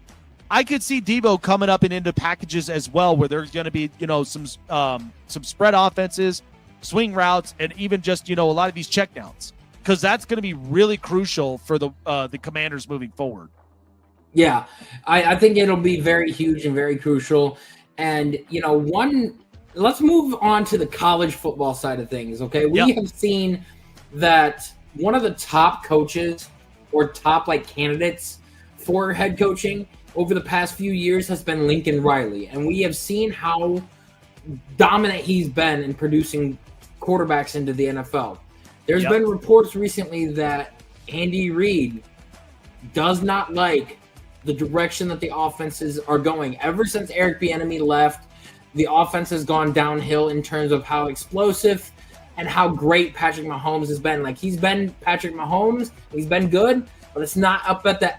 I could see Deebo coming up and into packages as well, where there's going to be, some spread offenses, swing routes, and even just, a lot of these checkdowns, because that's going to be really crucial for the Commanders moving forward. Yeah, I think it'll be very huge and very crucial. And, let's move on to the college football side of things, okay? We have seen that one of the top coaches or top, candidates for head coaching over the past few years has been Lincoln Riley. And we have seen how dominant he's been in producing quarterbacks into the NFL. There's been reports recently that Andy Reid does not like the direction that the offenses are going. Ever since Eric Bieniemy left, the offense has gone downhill in terms of how explosive and how great Patrick Mahomes has been. He's been Patrick Mahomes, he's been good, but it's not up at the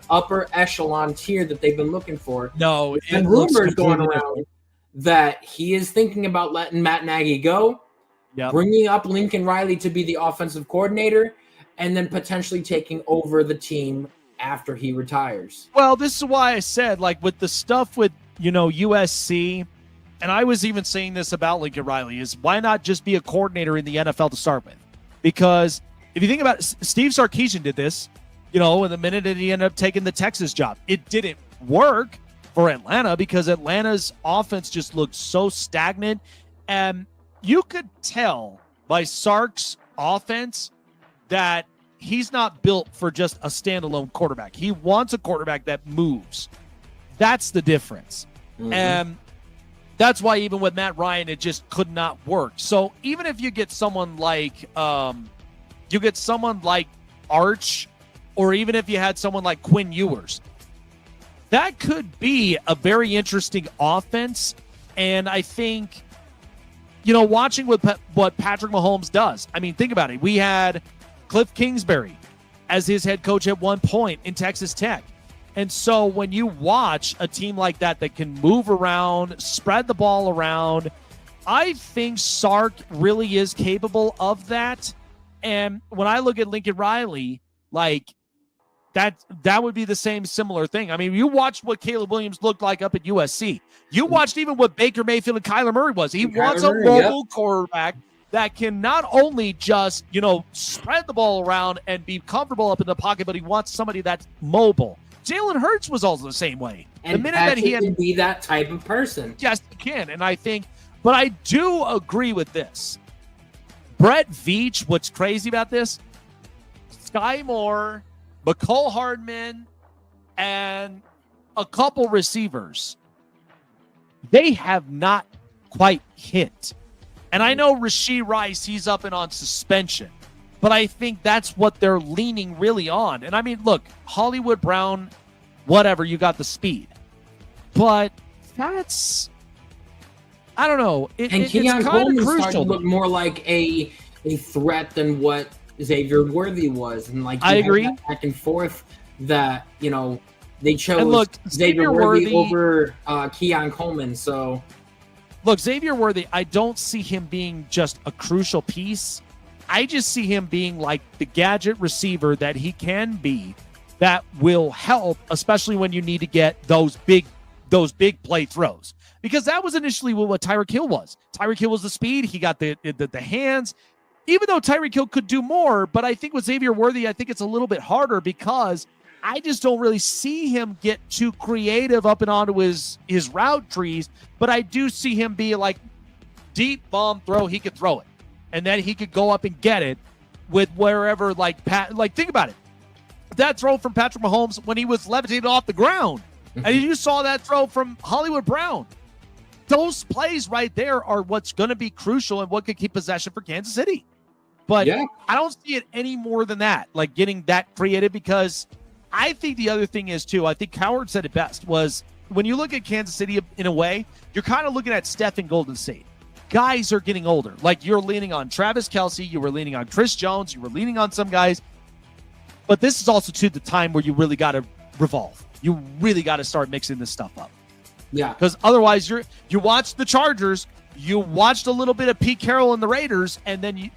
upper echelon tier that they've been looking for. No, and rumors going around that he is thinking about letting Matt Nagy go, bringing up Lincoln Riley to be the offensive coordinator, and then potentially taking over the team after he retires. Well, this is why I said, with the stuff with, USC, and I was even saying this about Lincoln Riley, is why not just be a coordinator in the NFL to start with? Because if you think about it, Steve Sarkisian did this, in the minute that he ended up taking the Texas job. It didn't work for Atlanta because Atlanta's offense just looked so stagnant. And you could tell by Sark's offense that he's not built for just a standalone quarterback. He wants a quarterback that moves. That's the difference. Mm-hmm. And that's why even with Matt Ryan, it just could not work. So even if you get someone like Arch, or even if you had someone like Quinn Ewers, that could be a very interesting offense. And I think, watching what Patrick Mahomes does, I mean, think about it. We had Cliff Kingsbury as his head coach at one point in Texas Tech. And so when you watch a team like that can move around, spread the ball around, I think Sark really is capable of that. And when I look at Lincoln Riley, that would be the same similar thing. I mean, you watched what Caleb Williams looked like up at USC. You watched even what Baker Mayfield and Kyler Murray was. He wants a mobile quarterback that can not only just, spread the ball around and be comfortable up in the pocket, but he wants somebody that's mobile. Jalen Hurts was also the same way. And the minute that he can be that type of person. Yes, he can. And I do agree with this. Brett Veach, what's crazy about this? Sky Moore, McCole Hardman, and a couple receivers, they have not quite hit. And I know Rashee Rice, he's up and on suspension, but I think that's what they're leaning really on. And I mean, look, Hollywood Brown, whatever, you got the speed. But that's, I don't know. It's kind of crucial. To look more like a threat than what Xavier Worthy was. And I agree. Back and forth that, they chose Xavier Worthy over Keon Coleman. So, look, Xavier Worthy, I don't see him being just a crucial piece. I just see him being like the gadget receiver that he can be, that will help, especially when you need to get those big play throws. Because that was initially what Tyreek Hill was. Tyreek Hill was the speed. He got the hands. Even though Tyreek Hill could do more, but I think with Xavier Worthy, I think it's a little bit harder because I just don't really see him get too creative up and onto his route trees. But I do see him be like deep bomb throw. He could throw it. And then he could go up and get it with wherever, think about it. That throw from Patrick Mahomes when he was levitated off the ground. And you saw that throw from Hollywood Brown. Those plays right there are what's going to be crucial and what could keep possession for Kansas City. But Yeah. I don't see it any more than that, like getting that creative, because I think the other thing is, too, I think Howard said it best, was when you look at Kansas City in a way, you're kind of looking at Steph and Golden State. Guys are getting older. Like, you're leaning on Travis Kelce, you were leaning on Chris Jones, you were leaning on some guys. But this is also, too, the time where you really got to revolve. You really got to start mixing this stuff up. Yeah. Because otherwise, you watch the Chargers, you watched a little bit of Pete Carroll and the Raiders, and then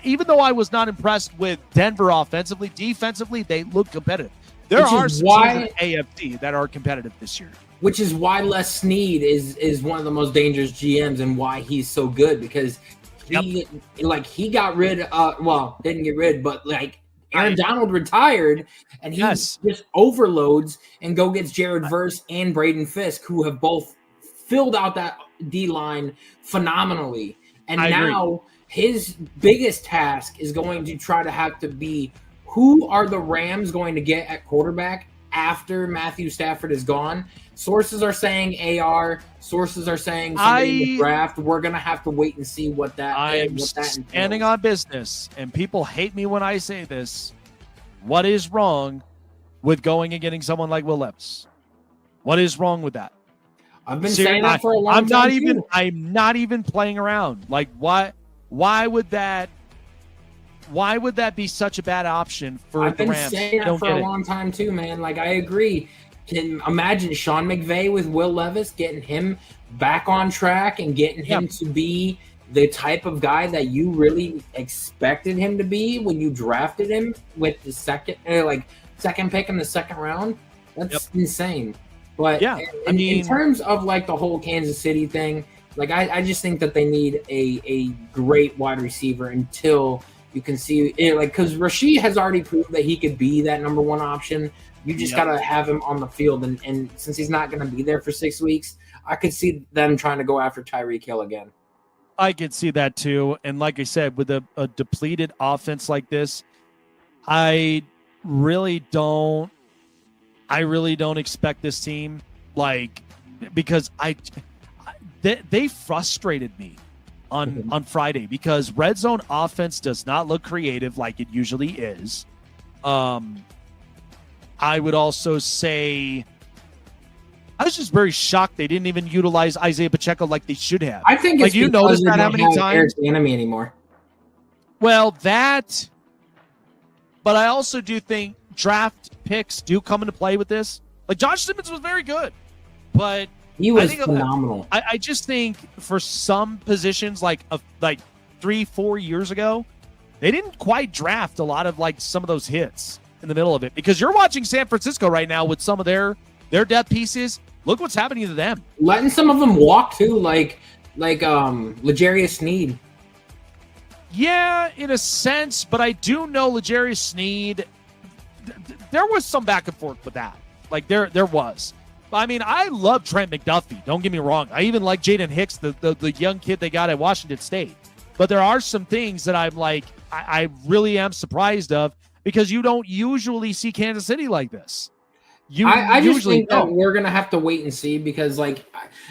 even though I was not impressed with Denver offensively, defensively, they look competitive. There are some teams in the AFC that are competitive this year. Which is why Les Snead is one of the most dangerous GMs and why he's so good, because he got rid didn't get rid, but like Aaron Donald retired and he just overloads and go gets Jared Verse and Braden Fisk, who have both filled out that D line phenomenally. And now his biggest task is going to try to have to be, who are the Rams going to get at quarterback after Matthew Stafford is gone? Sources are saying AR. Sources are saying somebody in the draft. We're going to have to wait and see what that I'm standing on business, and people hate me when I say this. What is wrong with going and getting someone like Will Levis? What is wrong with that? I've been saying that for a long time. I'm not even playing around. Like, why would that be such a bad option for the Rams? I've been saying that for a long time too, man. Like, I agree. Can imagine Sean McVay with Will Levis, getting him back on track and getting him to be the type of guy that you really expected him to be when you drafted him with the second pick in the second round. That's insane. But in terms of like the whole Kansas City thing, like I just think that they need a great wide receiver until you can see it, like, because Rashid has already proved that he could be that number one option. You just got to have him on the field. And since he's not going to be there for 6 weeks, I could see them trying to go after Tyreek Hill again. I could see that too. And like I said, with a depleted offense like this, I really don't expect this team, like, because they frustrated me on Friday, because red zone offense does not look creative like it usually is. I would also say I was just very shocked they didn't even utilize Isaiah Pacheco like they should have. I think it's you noticed that how many times Eric Enemy anymore. Well, but I also do think draft picks do come into play with this. Like, Josh Simmons was very good, but he was phenomenal. I just think for some positions, like 3-4 years ago, they didn't quite draft a lot of like some of those hits in the middle of it, because you're watching San Francisco right now with some of their depth pieces. Look what's happening to them. Letting some of them walk too, like L'Jarius Sneed. Yeah, in a sense, but I do know L'Jarius Sneed. There was some back and forth with that. Like there was. I mean, I love Trent McDuffie. Don't get me wrong. I even like Jaden Hicks, the young kid they got at Washington State. But there are some things that I'm like, I really am surprised of, because you don't usually see Kansas City like this. I just think that we're going to have to wait and see, because, like,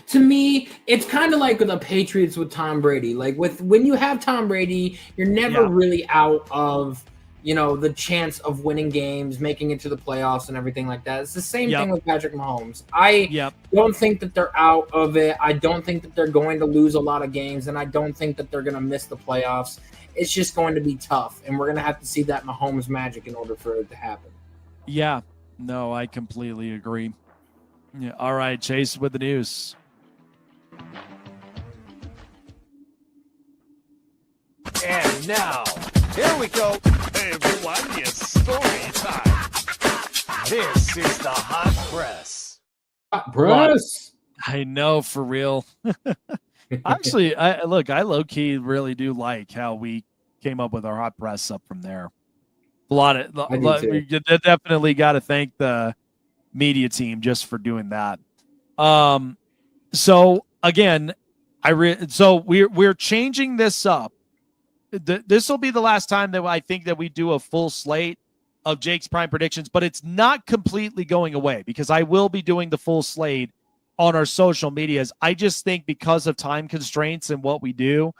to me, it's kind of like the Patriots with Tom Brady. Like, when you have Tom Brady, you're never really out of, the chance of winning games, making it to the playoffs and everything like that. It's the same thing with Patrick Mahomes. I don't think that they're out of it. I don't think that they're going to lose a lot of games, and I don't think that they're going to miss the playoffs. It's just going to be tough, and we're going to have to see that Mahomes magic in order for it to happen. Yeah. No, I completely agree. Yeah. All right, Chase with the news. And now, here we go. Hey, everyone, it's story time. This is the Hot Press. Hot Press. I know, for real. Actually, I low-key really do like how we came up with our Hot Press up from there. We definitely got to thank the media team just for doing that. So again, we're changing this up. This will be the last time that I think that we do a full slate of Jake's Prime Predictions, but it's not completely going away, because I will be doing the full slate on our social medias. I just think because of time constraints and what we do,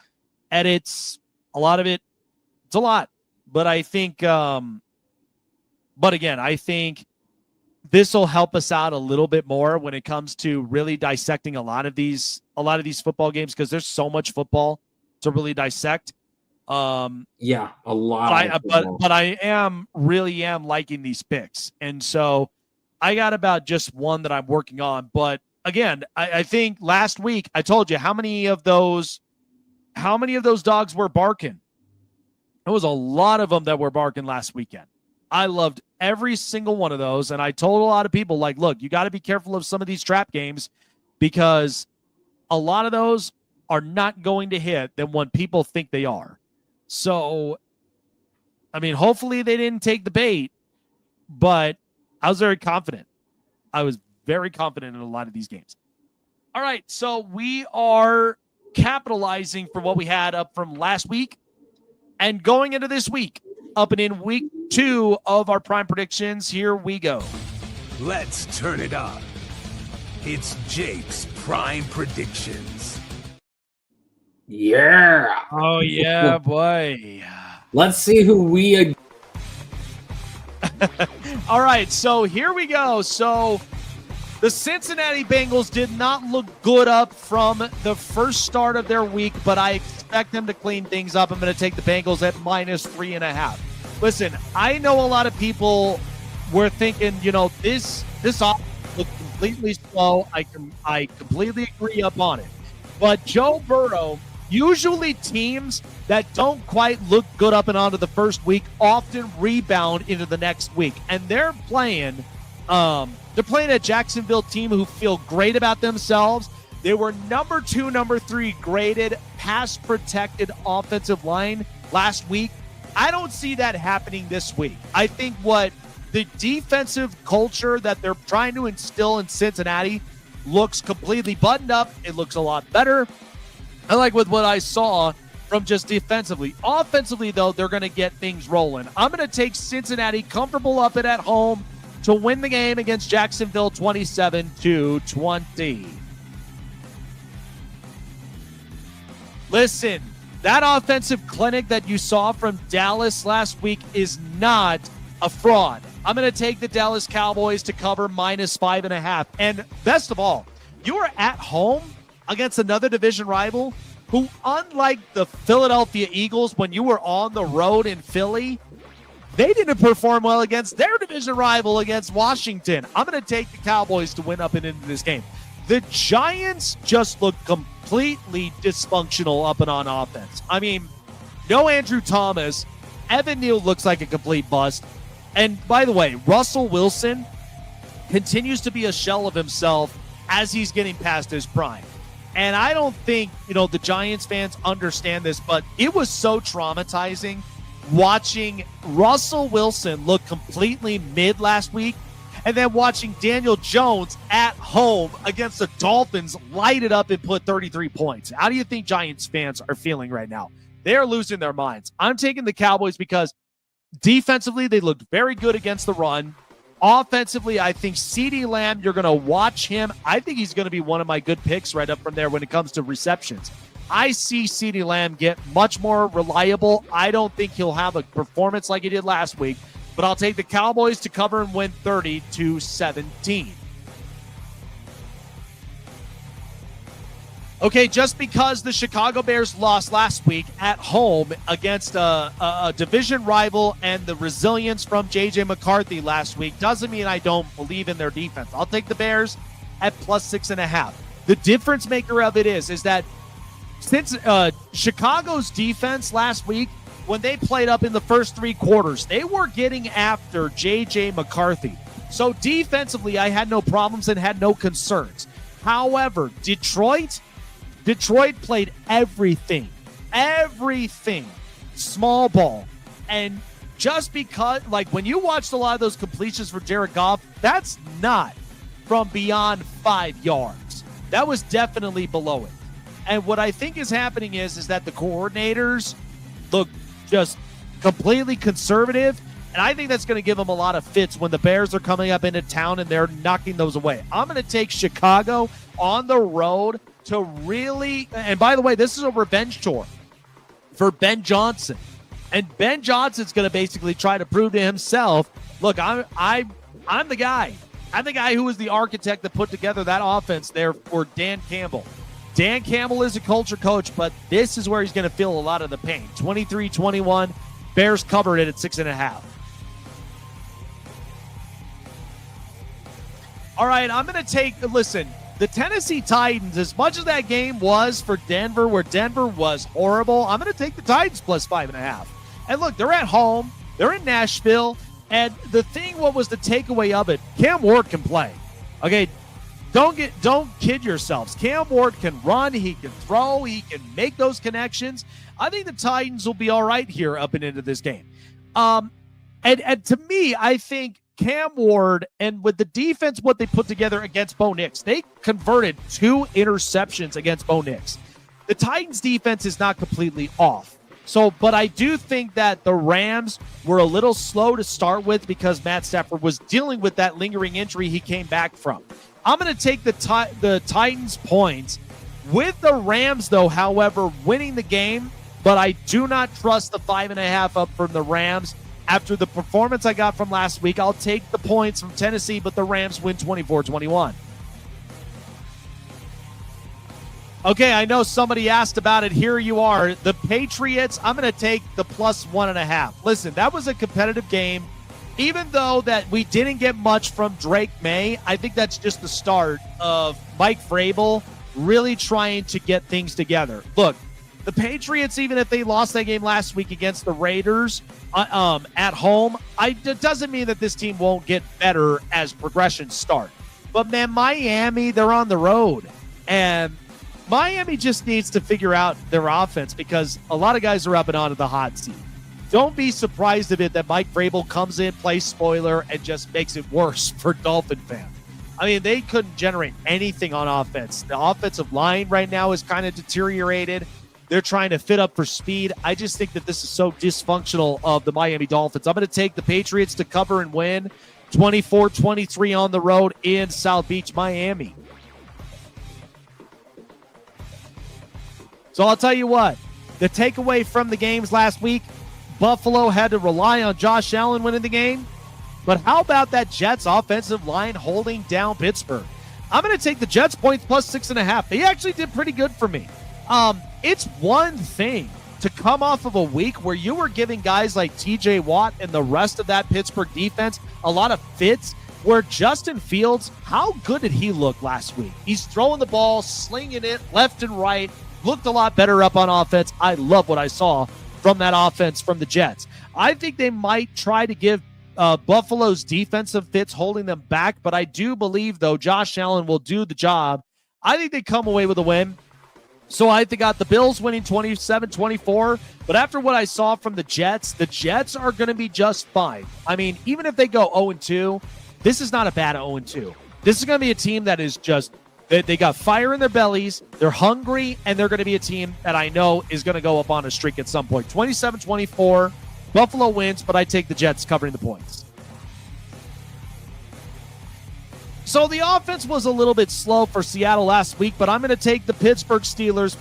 edits, a lot of it It's a lot. But I think, but again, I think this will help us out a little bit more when it comes to really dissecting a lot of these football games, because there's so much football to really dissect. Yeah, a lot. But I really am liking these picks. And so I got about just one that I'm working on. But again, I think last week I told you how many of those dogs were barking. There was a lot of them that were barking last weekend. I loved every single one of those. And I told a lot of people, like, look, you got to be careful of some of these trap games, because a lot of those are not going to hit than when people think they are. So, I mean, hopefully they didn't take the bait, but I was very confident. I was very confident in a lot of these games. All right, so we are capitalizing for what we had up from last week and going into this week, up and in week 2 of our prime predictions. Here we go. Let's turn it up. It's Jake's Prime Predictions. Yeah. Oh, yeah, boy. Let's see who we... All right, so here we go. So the Cincinnati Bengals did not look good up from the first start of their week, but I expect them to clean things up. I'm going to take the Bengals at -3.5. Listen, I know a lot of people were thinking, this offense looked completely slow. I completely agree up on it. But Joe Burrow, usually teams that don't quite look good up and onto the first week often rebound into the next week. And they're playing a Jacksonville team who feel great about themselves. They were number 2, number 3 graded pass protected offensive line last week. I don't see that happening this week. I think what the defensive culture that they're trying to instill in Cincinnati looks completely buttoned up. It looks a lot better. I like with what I saw from just defensively. Offensively, though, they're going to get things rolling. I'm going to take Cincinnati comfortable up and at home to win the game against Jacksonville 27-20. Listen, that offensive clinic that you saw from Dallas last week is not a fraud. I'm going to take the Dallas Cowboys to cover -5.5. And best of all, you are at home against another division rival who, unlike the Philadelphia Eagles when you were on the road in Philly, they didn't perform well against their division rival against Washington. I'm going to take the Cowboys to win up and into this game. The Giants just look completely dysfunctional up and on offense. I mean, no Andrew Thomas. Evan Neal looks like a complete bust. And by the way, Russell Wilson continues to be a shell of himself as he's getting past his prime. And I don't think, the Giants fans understand this, but it was so traumatizing watching Russell Wilson look completely mid last week, and then watching Daniel Jones at home against the Dolphins light it up and put 33 points. How do you think Giants fans are feeling right now? They're losing their minds. I'm taking the Cowboys because defensively, they looked very good against the run. Offensively, I think CeeDee Lamb, you're going to watch him. I think he's going to be one of my good picks right up from there when it comes to receptions. I see CeeDee Lamb get much more reliable. I don't think he'll have a performance like he did last week, but I'll take the Cowboys to cover and win 30-17. Okay, just because the Chicago Bears lost last week at home against a division rival and the resilience from J.J. McCarthy last week doesn't mean I don't believe in their defense. I'll take the Bears at +6.5. The difference maker of it is that since Chicago's defense last week, when they played up in the first 3 quarters, they were getting after J.J. McCarthy. So defensively, I had no problems and had no concerns. However, Detroit played everything, small ball. And just because, when you watched a lot of those completions for Jared Goff, that's not from beyond 5 yards. That was definitely below it. And what I think is happening is that the coordinators look just completely conservative. And I think that's going to give them a lot of fits when the Bears are coming up into town and they're knocking those away. I'm going to take Chicago on the road to really, and by the way, this is a revenge tour for Ben Johnson And Ben Johnson's going to basically try to prove to himself, look, I'm the guy. I'm the guy who was the architect that put together that offense there for Dan Campbell. Dan Campbell is a culture coach, but this is where he's going to feel a lot of the pain. 23-21, Bears covered it at 6.5. All right, I'm going to listen, the Tennessee Titans, as much as that game was for Denver, where Denver was horrible, I'm going to take the Titans plus 5.5. And look, they're at home. They're in Nashville. And what was the takeaway of it? Cam Ward can play. Okay, don't kid yourselves. Cam Ward can run. He can throw. He can make those connections. I think the Titans will be all right here up and into this game. And to me, I think Cam Ward, and with the defense, what they put together against Bo Nix, they converted 2 interceptions against Bo Nix. The Titans defense is not completely off. But I do think that the Rams were a little slow to start with because Matt Stafford was dealing with that lingering injury he came back from. I'm going to take the Titans points with the Rams, though, however, winning the game, but I do not trust the 5.5 up from the Rams. After the performance I got from last week, I'll take the points from Tennessee, but the Rams win 24-21. Okay, I know somebody asked about it. Here you are. The Patriots, I'm going to take the plus 1.5. Listen, that was a competitive game. Even though that we didn't get much from Drake May, I think that's just the start of Mike Vrabel really trying to get things together. Look, the Patriots, even if they lost that game last week against the Raiders at home, it doesn't mean that this team won't get better as progressions start. But, man, Miami, they're on the road. And Miami just needs to figure out their offense because a lot of guys are up and onto the hot seat. Don't be surprised a bit that Mike Vrabel comes in, plays spoiler, and just makes it worse for Dolphin fans. I mean, they couldn't generate anything on offense. The offensive line right now is kind of deteriorated. They're trying to fit up for speed. I just think that this is so dysfunctional of the Miami Dolphins. I'm going to take the Patriots to cover and win 24-23 on the road in South Beach, Miami. So I'll tell you what, the takeaway from the games last week, Buffalo had to rely on Josh Allen winning the game. But how about that Jets offensive line holding down Pittsburgh? I'm going to take the Jets points plus 6.5. They actually did pretty good for me. It's one thing to come off of a week where you were giving guys like TJ Watt and the rest of that Pittsburgh defense a lot of fits, where Justin Fields, how good did he look last week? He's throwing the ball, slinging it left and right, looked a lot better up on offense. I love what I saw from that offense from the Jets. I think they might try to give Buffalo's defensive fits holding them back, but I do believe, though, Josh Allen will do the job. I think they come away with a win. So I got the Bills winning 27-24, but after what I saw from the Jets are going to be just fine. I mean, even if they go 0-2, this is not a bad 0-2. This is going to be a team that is just, they got fire in their bellies, they're hungry, and they're going to be a team that I know is going to go up on a streak at some point. 27-24, Buffalo wins, but I take the Jets covering the points. So the offense was a little bit slow for Seattle last week, but I'm going to take the Pittsburgh Steelers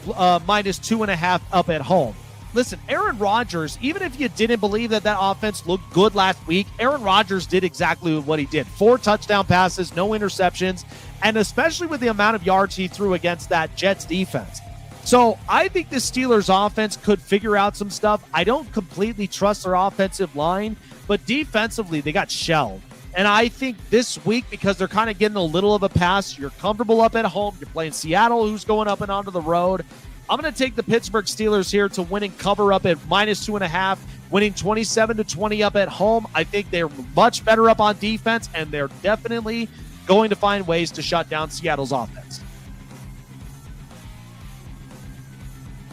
minus 2.5 up at home. Listen, Aaron Rodgers, even if you didn't believe that offense looked good last week, Aaron Rodgers did exactly what he did. 4 touchdown passes, no interceptions, and especially with the amount of yards he threw against that Jets defense. So I think the Steelers offense could figure out some stuff. I don't completely trust their offensive line, but defensively they got shelled. And I think this week, because they're kind of getting a little of a pass, you're comfortable up at home. You're playing Seattle, who's going up and onto the road. I'm going to take the Pittsburgh Steelers here to win and cover up at minus 2.5, winning 27-20 up at home. I think they're much better up on defense, and they're definitely going to find ways to shut down Seattle's offense.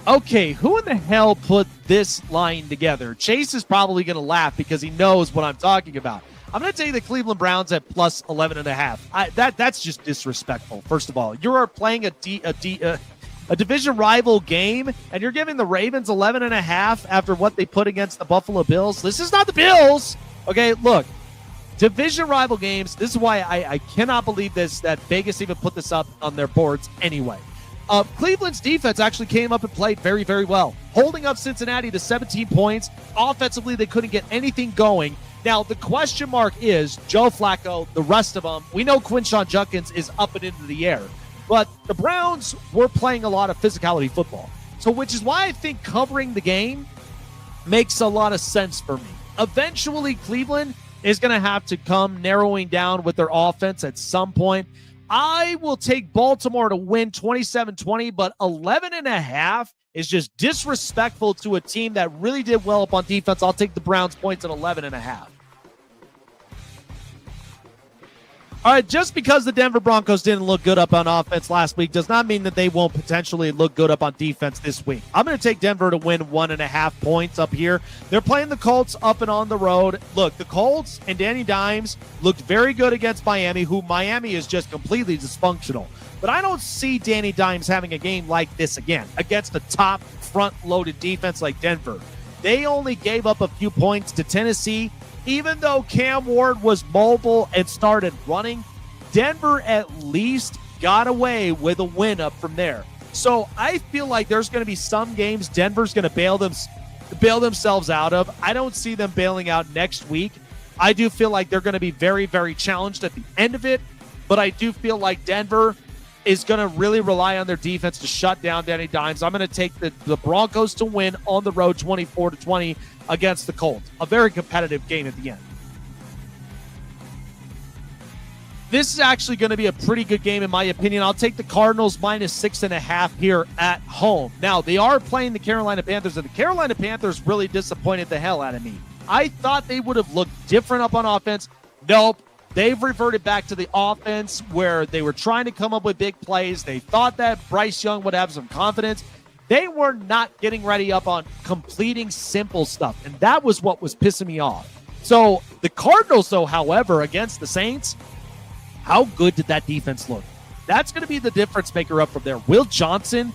Okay, who in the hell put this line together? Chase is probably going to laugh because he knows what I'm talking about. I'm going to take the Cleveland Browns at plus 11.5. That's just disrespectful. First of all, you're playing a division rival game, and you're giving the Ravens 11.5 after what they put against the Buffalo Bills. This is not the Bills. Okay, look, division rival games. This is why I cannot believe that Vegas even put this up on their boards anyway. Cleveland's defense actually came up and played very, very well, holding up Cincinnati to 17 points. Offensively, they couldn't get anything going. Now, the question mark is Joe Flacco, the rest of them. We know Quinshon Judkins is up and into the air, but the Browns were playing a lot of physicality football. So, which is why I think covering the game makes a lot of sense for me. Eventually, Cleveland is going to have to come narrowing down with their offense at some point. I will take Baltimore to win 27-20, but 11.5 is just disrespectful to a team that really did well up on defense. I'll take the Browns points at 11.5. All right, just because the Denver Broncos didn't look good up on offense last week does not mean that they won't potentially look good up on defense this week. I'm going to take Denver to win 1.5 points up here. They're playing the Colts up and on the road. Look, the Colts and Danny Dimes looked very good against Miami, who Miami is just completely dysfunctional. But I don't see Danny Dimes having a game like this again against a top front-loaded defense like Denver. They only gave up a few points to Tennessee. Even though Cam Ward was mobile and started running, Denver at least got away with a win up from there. So I feel like there's going to be some games Denver's going to bail themselves out of. I don't see them bailing out next week. I do feel like they're going to be very, very challenged at the end of it, but I do feel like Denver is going to really rely on their defense to shut down Danny Dimes. I'm going to take the Broncos to win on the road 24-20 against the Colts. A very competitive game at the end. This is actually going to be a pretty good game in my opinion. I'll take the Cardinals -6.5 here at home. Now, they are playing the Carolina Panthers, and the Carolina Panthers really disappointed the hell out of me. I thought they would have looked different up on offense. Nope. They've reverted back to the offense where they were trying to come up with big plays. They thought that Bryce Young would have some confidence. They were not getting ready up on completing simple stuff, and that was what was pissing me off. So the Cardinals, though, however, against the Saints, how good did that defense look? That's going to be the difference maker up from there. Will Johnson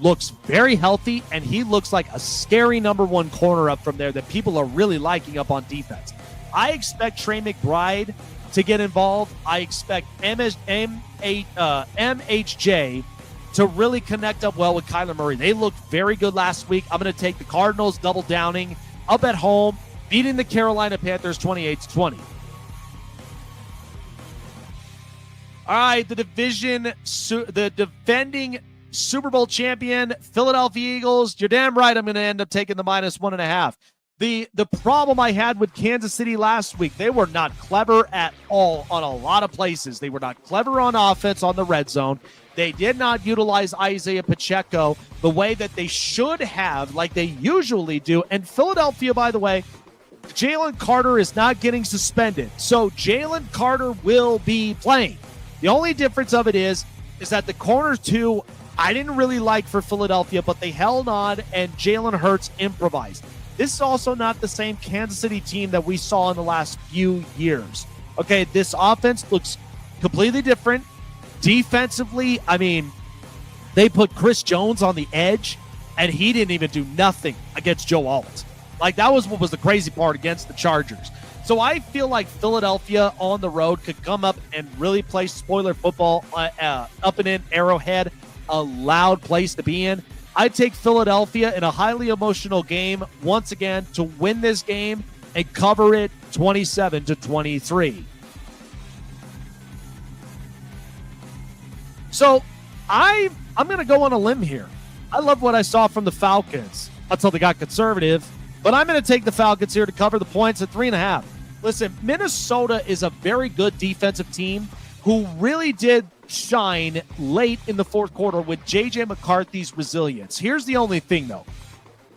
looks very healthy, and he looks like a scary number one corner up from there that people are really liking up on defense. I expect Trey McBride to get involved. I expect MHJ to really connect up well with Kyler Murray. They looked very good last week. I'm going to take the Cardinals double downing up at home, beating the Carolina Panthers 28-20. All right, the defending Super Bowl champion, Philadelphia Eagles. You're damn right I'm going to end up taking the -1.5. The problem I had with Kansas City last week, they were not clever at all on a lot of places. They were not clever on offense on the red zone. They did not utilize Isaiah Pacheco the way that they should have, like they usually do. And Philadelphia, by the way, Jalen Carter is not getting suspended. So Jalen Carter will be playing. The only difference of it is that the corners two, I didn't really like for Philadelphia, but they held on and Jalen Hurts improvised. This is also not the same Kansas City team that we saw in the last few years. Okay, this offense looks completely different. Defensively, I mean, they put Chris Jones on the edge, and he didn't even do nothing against Joe Alt. Like, that was what was the crazy part against the Chargers. So I feel like Philadelphia on the road could come up and really play spoiler football up and in Arrowhead, a loud place to be in. I take Philadelphia in a highly emotional game once again to win this game and cover it 27-23. So I'm going to go on a limb here. I love what I saw from the Falcons until they got conservative, but I'm going to take the Falcons here to cover the points at 3.5. Listen, Minnesota is a very good defensive team who really did shine late in the fourth quarter with J.J. McCarthy's resilience. Here's the only thing, though.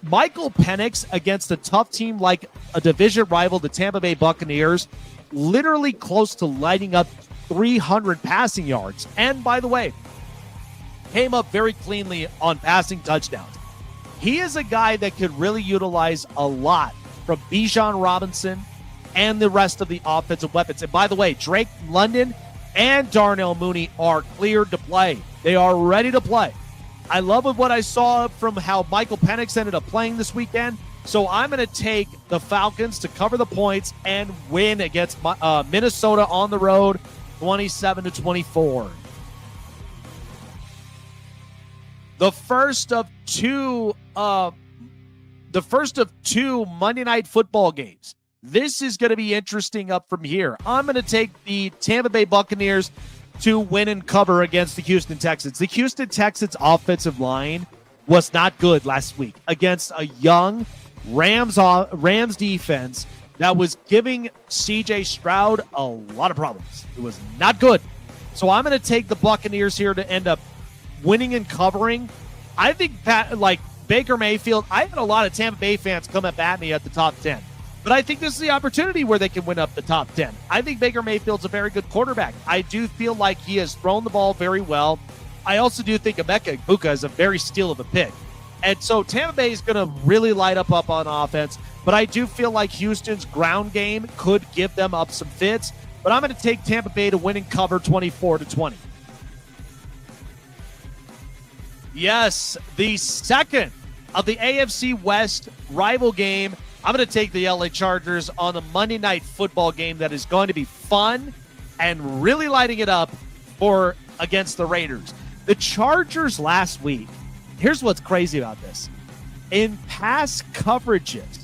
Michael Penix against a tough team like a division rival, the Tampa Bay Buccaneers, literally close to lighting up 300 passing yards. And, by the way, came up very cleanly on passing touchdowns. He is a guy that could really utilize a lot from Bijan Robinson and the rest of the offensive weapons. And, by the way, Drake London and Darnell Mooney are cleared to play. They are ready to play. I love what I saw from how Michael Penix ended up playing this weekend. So I'm going to take the Falcons to cover the points and win against Minnesota on the road, 27-24. the first of two Monday Night Football games. This is going to be interesting up from here. I'm going to take the Tampa Bay Buccaneers to win and cover against the Houston Texans. The Houston Texans offensive line was not good last week against a young Rams defense that was giving C.J. Stroud a lot of problems. It was not good. So I'm going to take the Buccaneers here to end up winning and covering. I think Baker Mayfield, I had a lot of Tampa Bay fans come up at me at the top 10. But I think this is the opportunity where they can win up the top 10. I think Baker Mayfield's a very good quarterback. I do feel like he has thrown the ball very well. I also do think Emeka Egbuka is a very steal of a pick. And so Tampa Bay is going to really light up on offense. But I do feel like Houston's ground game could give them up some fits. But I'm going to take Tampa Bay to win and cover 24-20. Yes, the second of the AFC West rival game. I'm going to take the LA Chargers on a Monday Night Football game that is going to be fun and really lighting it up against the Raiders. The Chargers last week, here's what's crazy about this. In pass coverages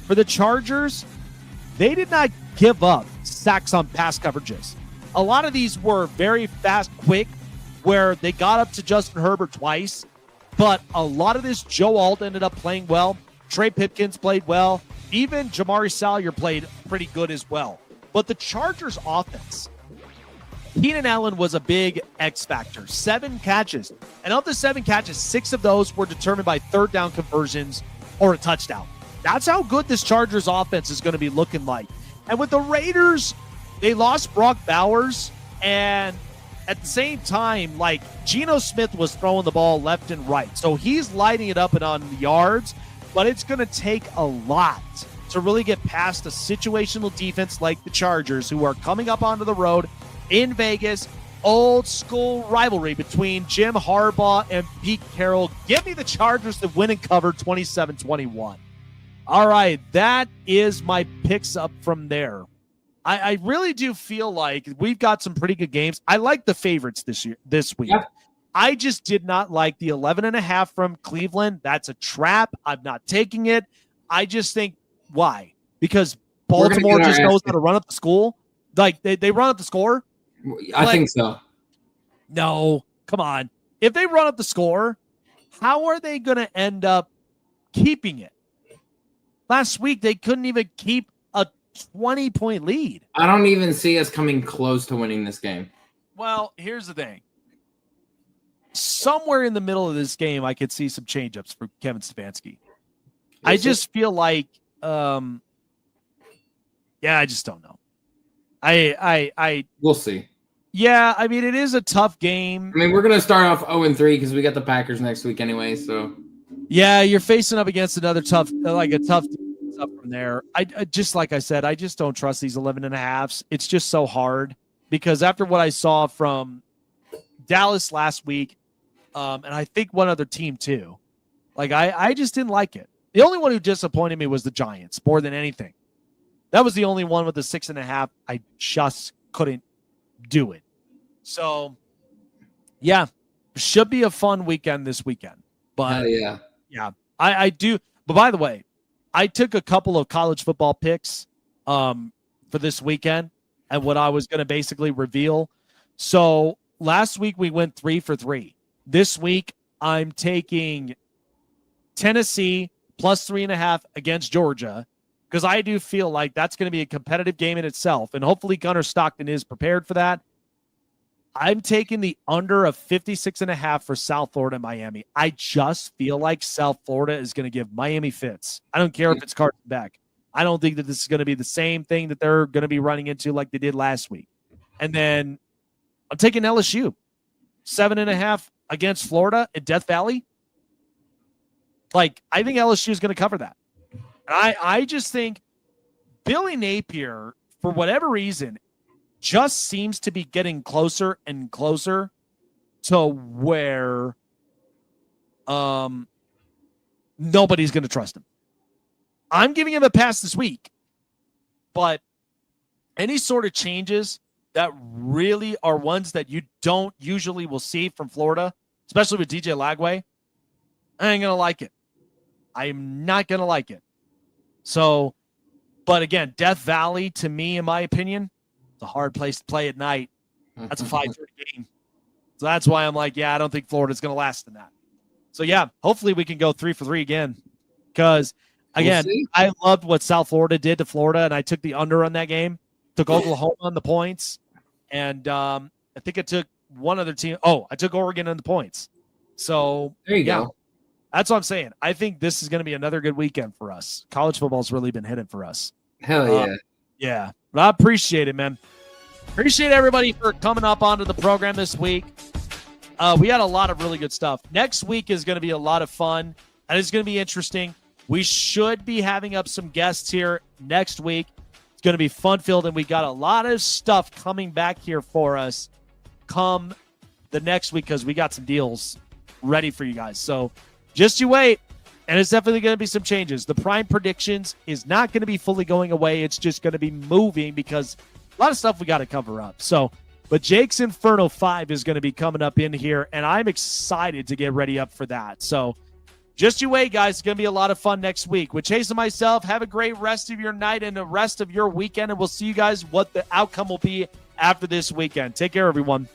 for the Chargers, they did not give up sacks on pass coverages. A lot of these were very fast, quick, where they got up to Justin Herbert twice, but a lot of this, Joe Alt ended up playing well. Trey Pipkins played well. Even Jamari Salyer played pretty good as well. But the Chargers offense, Keenan Allen was a big X factor. 7 catches. And of the 7 catches, 6 of those were determined by third down conversions or a touchdown. That's how good this Chargers offense is going to be looking like. And with the Raiders, they lost Brock Bowers. And at the same time, Geno Smith was throwing the ball left and right. So he's lighting it up and on the yards. But it's going to take a lot to really get past a situational defense like the Chargers, who are coming up onto the road in Vegas. Old school rivalry between Jim Harbaugh and Pete Carroll. Give me the Chargers to win and cover 27-21. All right, that is my picks up from there. I really do feel like we've got some pretty good games. I like the favorites this week. Yeah. I just did not like the 11.5 from Cleveland. That's a trap. I'm not taking it. I just think, why? Because Baltimore just knows how to run up the score? They run up the score? I think so. No, come on. If they run up the score, how are they going to end up keeping it? Last week, they couldn't even keep a 20-point lead. I don't even see us coming close to winning this game. Well, here's the thing. Somewhere in the middle of this game, I could see some change-ups for Kevin Stefanski. I just feel like, I just don't know. We'll see. Yeah, I mean, it is a tough game. I mean, we're going to start off 0-3 because we got the Packers next week anyway, so. Yeah, you're facing up against another tough defense up from there. I just, like I said, I just don't trust these 11.5s. It's just so hard because after what I saw from Dallas last week, and I think one other team too, I just didn't like it. The only one who disappointed me was the Giants more than anything. That was the only one with the 6.5. I just couldn't do it. So, yeah, should be a fun weekend this weekend. But yeah, I do. But by the way, I took a couple of college football picks for this weekend and what I was going to basically reveal. So last week we went 3 for 3. This week I'm taking Tennessee plus 3.5 against Georgia because I do feel like that's going to be a competitive game in itself. And hopefully Gunnar Stockton is prepared for that. I'm taking the under of 56.5 for South Florida and Miami. I just feel like South Florida is going to give Miami fits. I don't care if it's Carson Beck. I don't think that this is going to be the same thing that they're going to be running into like they did last week. And then I'm taking LSU, 7.5 against Florida in Death Valley. I think LSU is going to cover that. And I just think Billy Napier, for whatever reason, just seems to be getting closer and closer to where nobody's going to trust him. I'm giving him a pass this week, but any sort of changes that really are ones that you don't usually will see from Florida, especially with DJ Lagway, I ain't going to like it. I am not going to like it. So, but again, Death Valley, to me, in my opinion, it's a hard place to play at night. That's a 5:30 game. So that's why I'm like, I don't think Florida's going to last in that. So, hopefully we can go 3 for 3 again. Because, again, I loved what South Florida did to Florida, and I took the under on that game. Took Oklahoma on the points. And I think I took one other team. Oh, I took Oregon on the points. So, there you go. That's what I'm saying. I think this is going to be another good weekend for us. College football's really been hitting for us. Hell yeah. Yeah. But I appreciate it, man. Appreciate everybody for coming up onto the program this week. We had a lot of really good stuff. Next week is going to be a lot of fun, and it's going to be interesting. We should be having up some guests here next week. It's going to be fun-filled, and we got a lot of stuff coming back here for us come the next week because we got some deals ready for you guys. So just you wait, and it's definitely going to be some changes. The Prime Predictions is not going to be fully going away. It's just going to be moving because a lot of stuff we got to cover up. So, but Jake's Inferno 5 is going to be coming up in here, and I'm excited to get ready up for that. So just you wait, guys. It's going to be a lot of fun next week. With Chase and myself, have a great rest of your night and the rest of your weekend, and we'll see you guys what the outcome will be after this weekend. Take care, everyone.